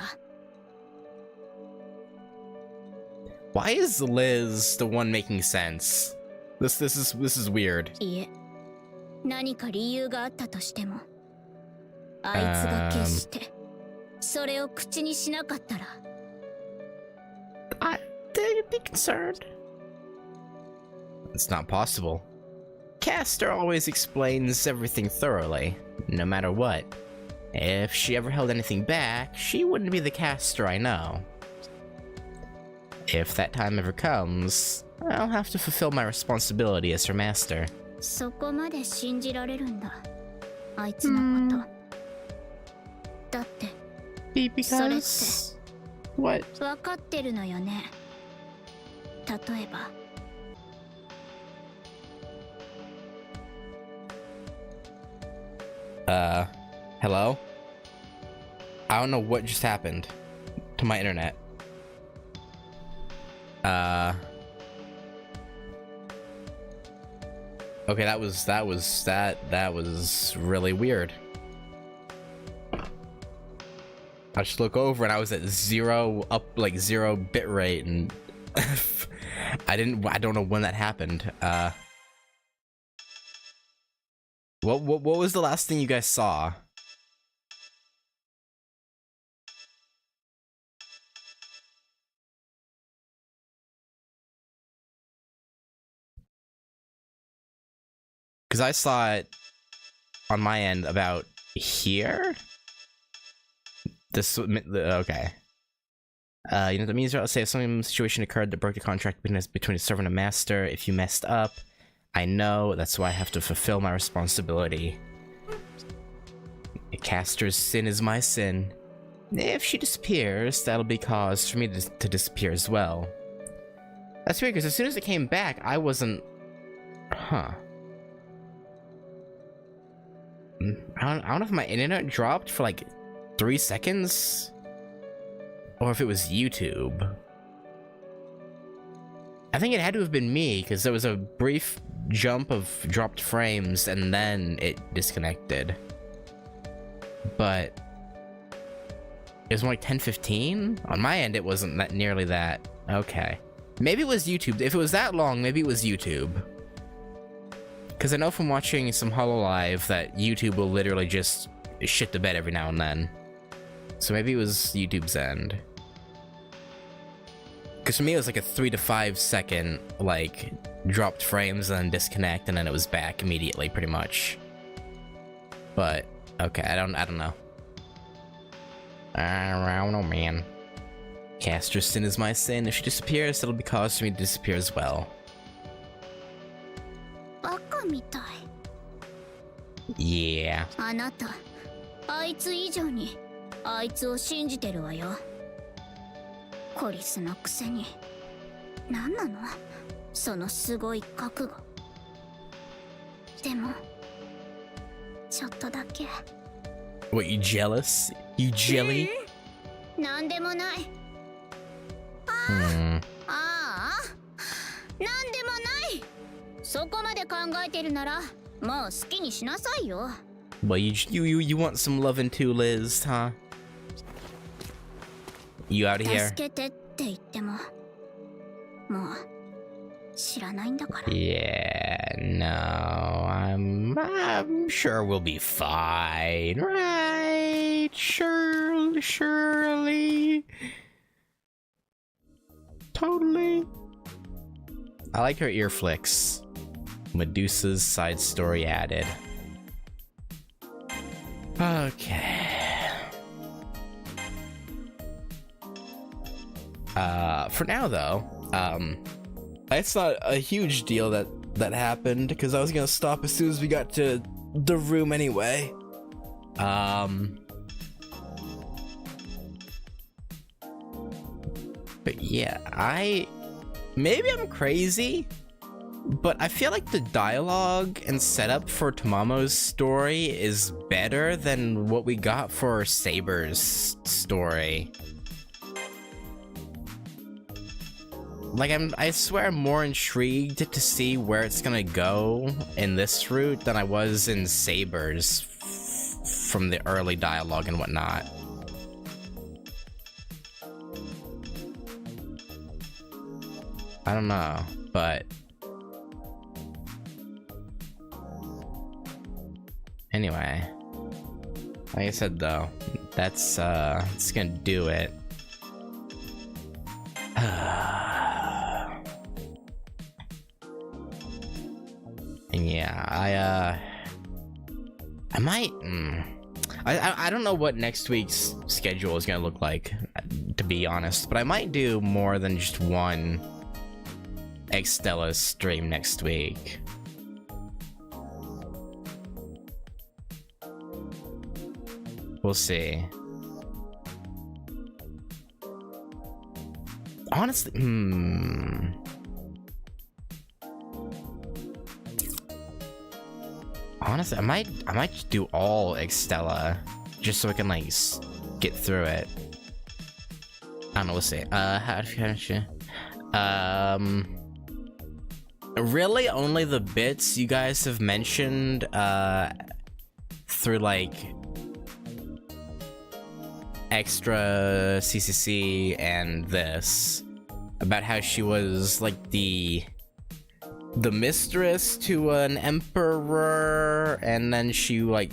Why is Liz the one making sense? This is weird. いえ、何か理由があったとしても、あいつが決してそれを口にしなかったら。 I'd be concerned. It's not possible. Castor always explains everything thoroughly, no matter what. If she ever held anything back, she wouldn't be the Castor I know. If that time ever comes, I'll have to fulfill my responsibility as her master. そこまで信じられるんだ、あいつのこと。だって Because what? 分かってるのよね。例えば Hello? I don't know what just happened to my internet. Okay, that was really weird. I just look over and I was at zero bit rate, and I don't know when that happened. What was the last thing you guys saw? Because I saw it on my end about here. This okay. You know, that means say if some situation occurred that broke the contract between a servant and master. If you messed up, I know. That's why I have to fulfill my responsibility. Castor's sin is my sin. If she disappears, that'll be cause for me to disappear as well. That's weird, because as soon as it came back, I wasn't... Huh. I don't know if my internet dropped for like 3 seconds, or if it was YouTube. I think it had to have been me, because there was a brief jump of dropped frames and then it disconnected. But it was more like 10:15? On my end, it wasn't that nearly that. Okay. Maybe it was YouTube. If it was that long, maybe it was YouTube. Because I know from watching some Hololive that YouTube will literally just shit the bed every now and then. So maybe it was YouTube's end. Because for me, it was like a 3 to 5 second, like, dropped frames and then disconnect, and then it was back immediately, pretty much. But Okay, I don't know. I don't know, man. Caster's sin is my sin. If she disappears, it'll be cause for me to disappear as well. バカみたい。 Yeah. あなた、あいつ以上にあいつを信じてるわよ。コリスのくせに。何なの？そのすごい覚悟。でも、ちょっとだけ。What, you jealous? You jelly? なんでもない。Hmm. ああ、なんでもない。そこまで考えてるなら、もう好きにしなさいよ。Well, you want some loving too, Liz, huh? You out of here? 助けてって言っても、もう知らないんだから。Yeah, no, I'm sure we'll be fine, right? Surely. Totally. I like her ear flicks. Medusa's side story added. Okay. For now though, it's not a huge deal that happened because I was gonna stop as soon as we got to the room anyway. But yeah, maybe I'm crazy, but I feel like the dialogue and setup for Tamamo's story is better than what we got for Saber's story. Like, I swear I'm more intrigued to see where it's gonna go in this route than I was in Saber's from the early dialogue and whatnot. I don't know, but anyway, like I said though, that's gonna do it. And yeah, I might. I don't know what next week's schedule is gonna look like, to be honest, but I might do more than just one Extella stream next week. We'll see. Honestly, honestly, I might just do all Extella just so I can like get through it. I don't know. We'll see. Really, only the bits you guys have mentioned through like extra CCC and this about how she was like the mistress to an emperor, and then she like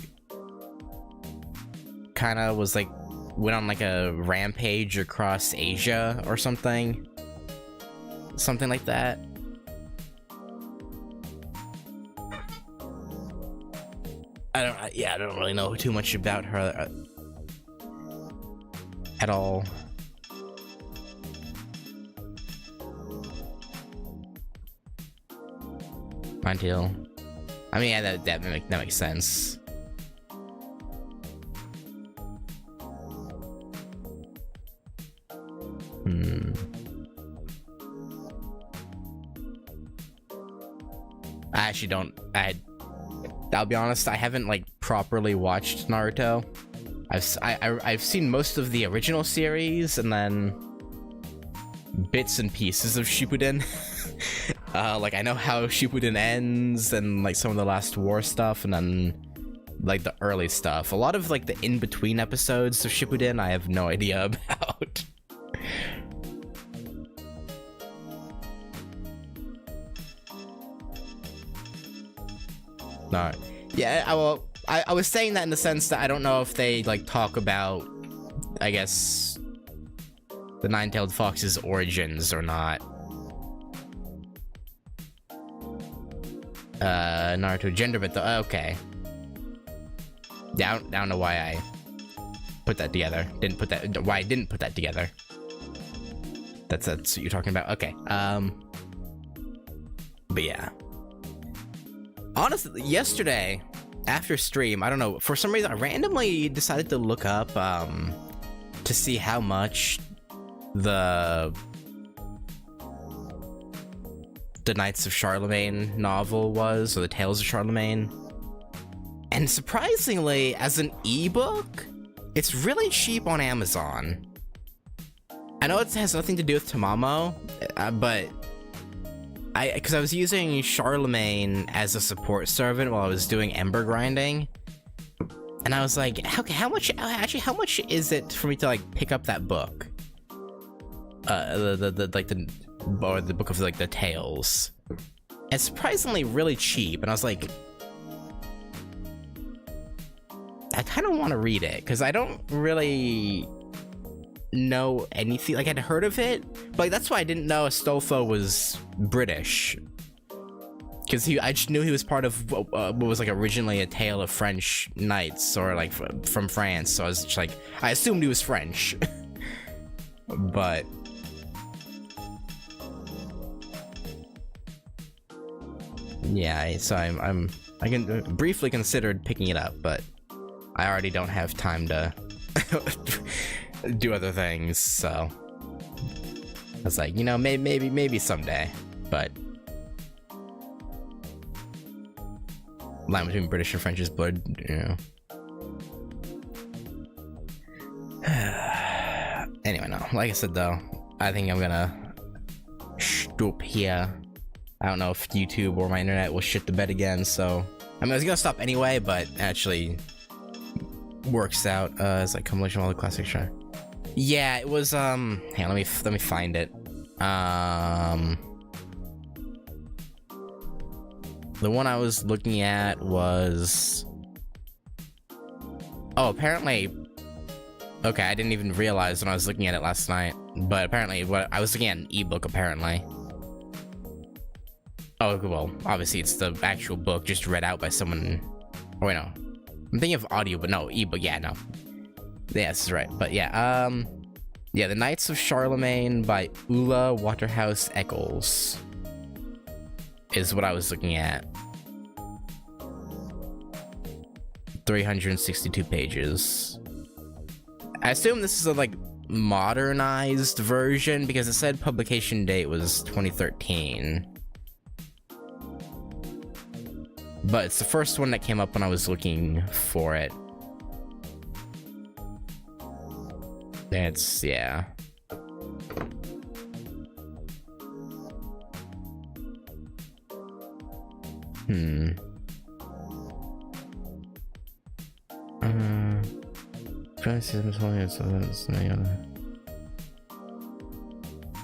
kind of was like went on like a rampage across Asia or something like that. I don't really know too much about her at all. Until, I mean, yeah, that makes sense. I actually don't. I'll be honest. I haven't like properly watched Naruto. I've seen most of the original series and then bits and pieces of Shippuden. Like I know how Shippuden ends and like some of the last war stuff, and then like the early stuff. A lot of like the in-between episodes of Shippuden I have no idea about. No. Yeah, I was saying that in the sense that I don't know if they like talk about, I guess, the Nine-Tailed Fox's origins or not. Naruto gender bit though. Okay. Yeah, I don't know why I put that together. Why I didn't put that together. That's what you're talking about. Okay. But yeah. Honestly, yesterday after stream, I don't know, for some reason I randomly decided to look up to see how much the Knights of Charlemagne novel was, or the Tales of Charlemagne. And surprisingly, as an ebook, it's really cheap on Amazon. I know it has nothing to do with Tamamo, but because I was using Charlemagne as a support servant while I was doing ember grinding, and I was like, how much is it for me to like pick up that book? The book of like the tales. It's surprisingly really cheap, and I was like, I kind of want to read it because I don't really know anything. Like, I'd heard of it, but like, that's why I didn't know Astolfo was British, because I just knew he was part of what was like originally a tale of French knights, or like from France. So I was just like, I assumed he was French. But yeah, so I can briefly considered picking it up, but I already don't have time to do other things, so I was like, you know, maybe someday. But line between British and French is blood, you know. Anyway, no, like I said though, I think I'm gonna stop here. I don't know if YouTube or my internet will shit the bed again, so I mean, I was gonna stop anyway, but actually works out. It's like compilation of all the classic show. Yeah, it was hang on, let me find it. The one I was looking at was, oh, apparently, okay, I didn't even realize when I was looking at it last night, but apparently I was looking at an ebook apparently. Oh, well, obviously it's the actual book just read out by someone. Oh, wait, no. I'm thinking of audio, but no, ebook, yeah, no. Yeah, this is right. But yeah, yeah, The Knights of Charlemagne by Ulla Waterhouse Eccles is what I was looking at. 362 pages. I assume this is a, like, modernized version, because it said publication date was 2013. But it's the first one that came up when I was looking for it. It's, yeah.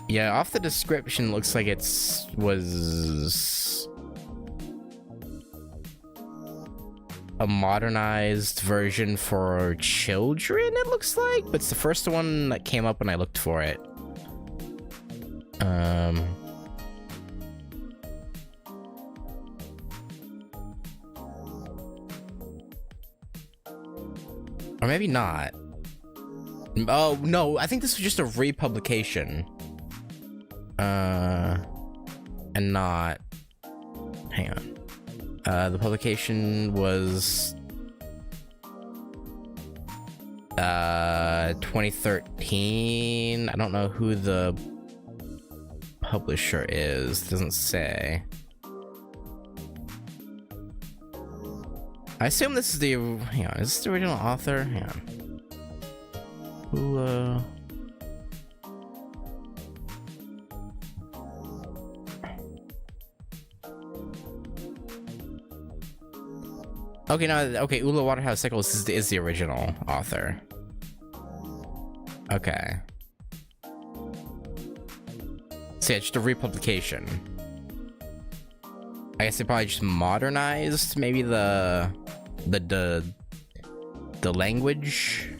Yeah, off the description looks like was a modernized version for children, it looks like, but it's the first one that came up when I looked for it. Or maybe not. Oh, no, I think this was just a republication. And not... Hang on. The publication was 2013. I don't know who the publisher is. It doesn't say. I assume this is the... Hang on, is this the original author? Hang on. Who, Okay, no, okay, Ulla Waterhouse Eccles is the original author. Okay. So yeah, just a republication. I guess they probably just modernized maybe the language.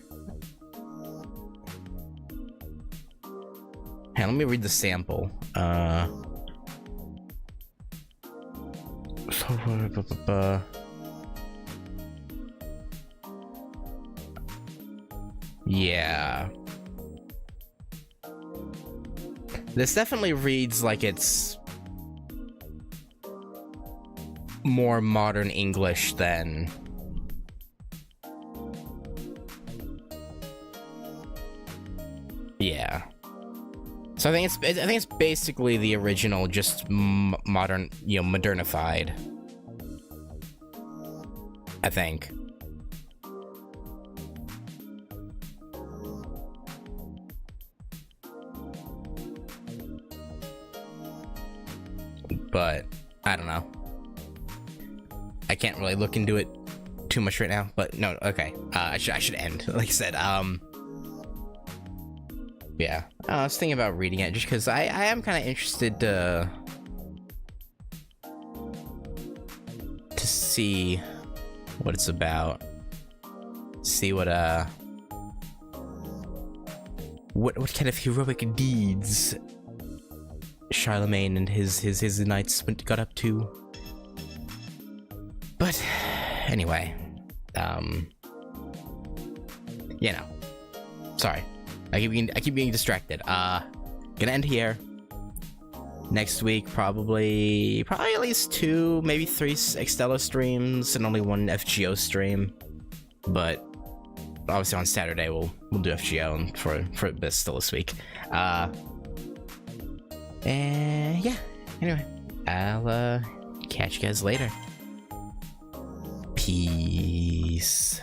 Hey, let me read the sample. Yeah. This definitely reads like it's more modern English than yeah. So I think it's basically the original, just modern, modernified. I think. But I don't know. I can't really look into it too much right now. But no, okay. I should end. Like I said, yeah. I was thinking about reading it just because I am kind of interested to see what it's about. See what kind of heroic deeds Charlemagne and his knights got up to. But anyway, sorry, I keep being distracted. Gonna end here. Next week, probably at least 2, maybe 3 Extella streams and only 1 FGO stream. But obviously on Saturday we'll do FGO and for this still this week. And yeah, anyway, I'll catch you guys later. Peace.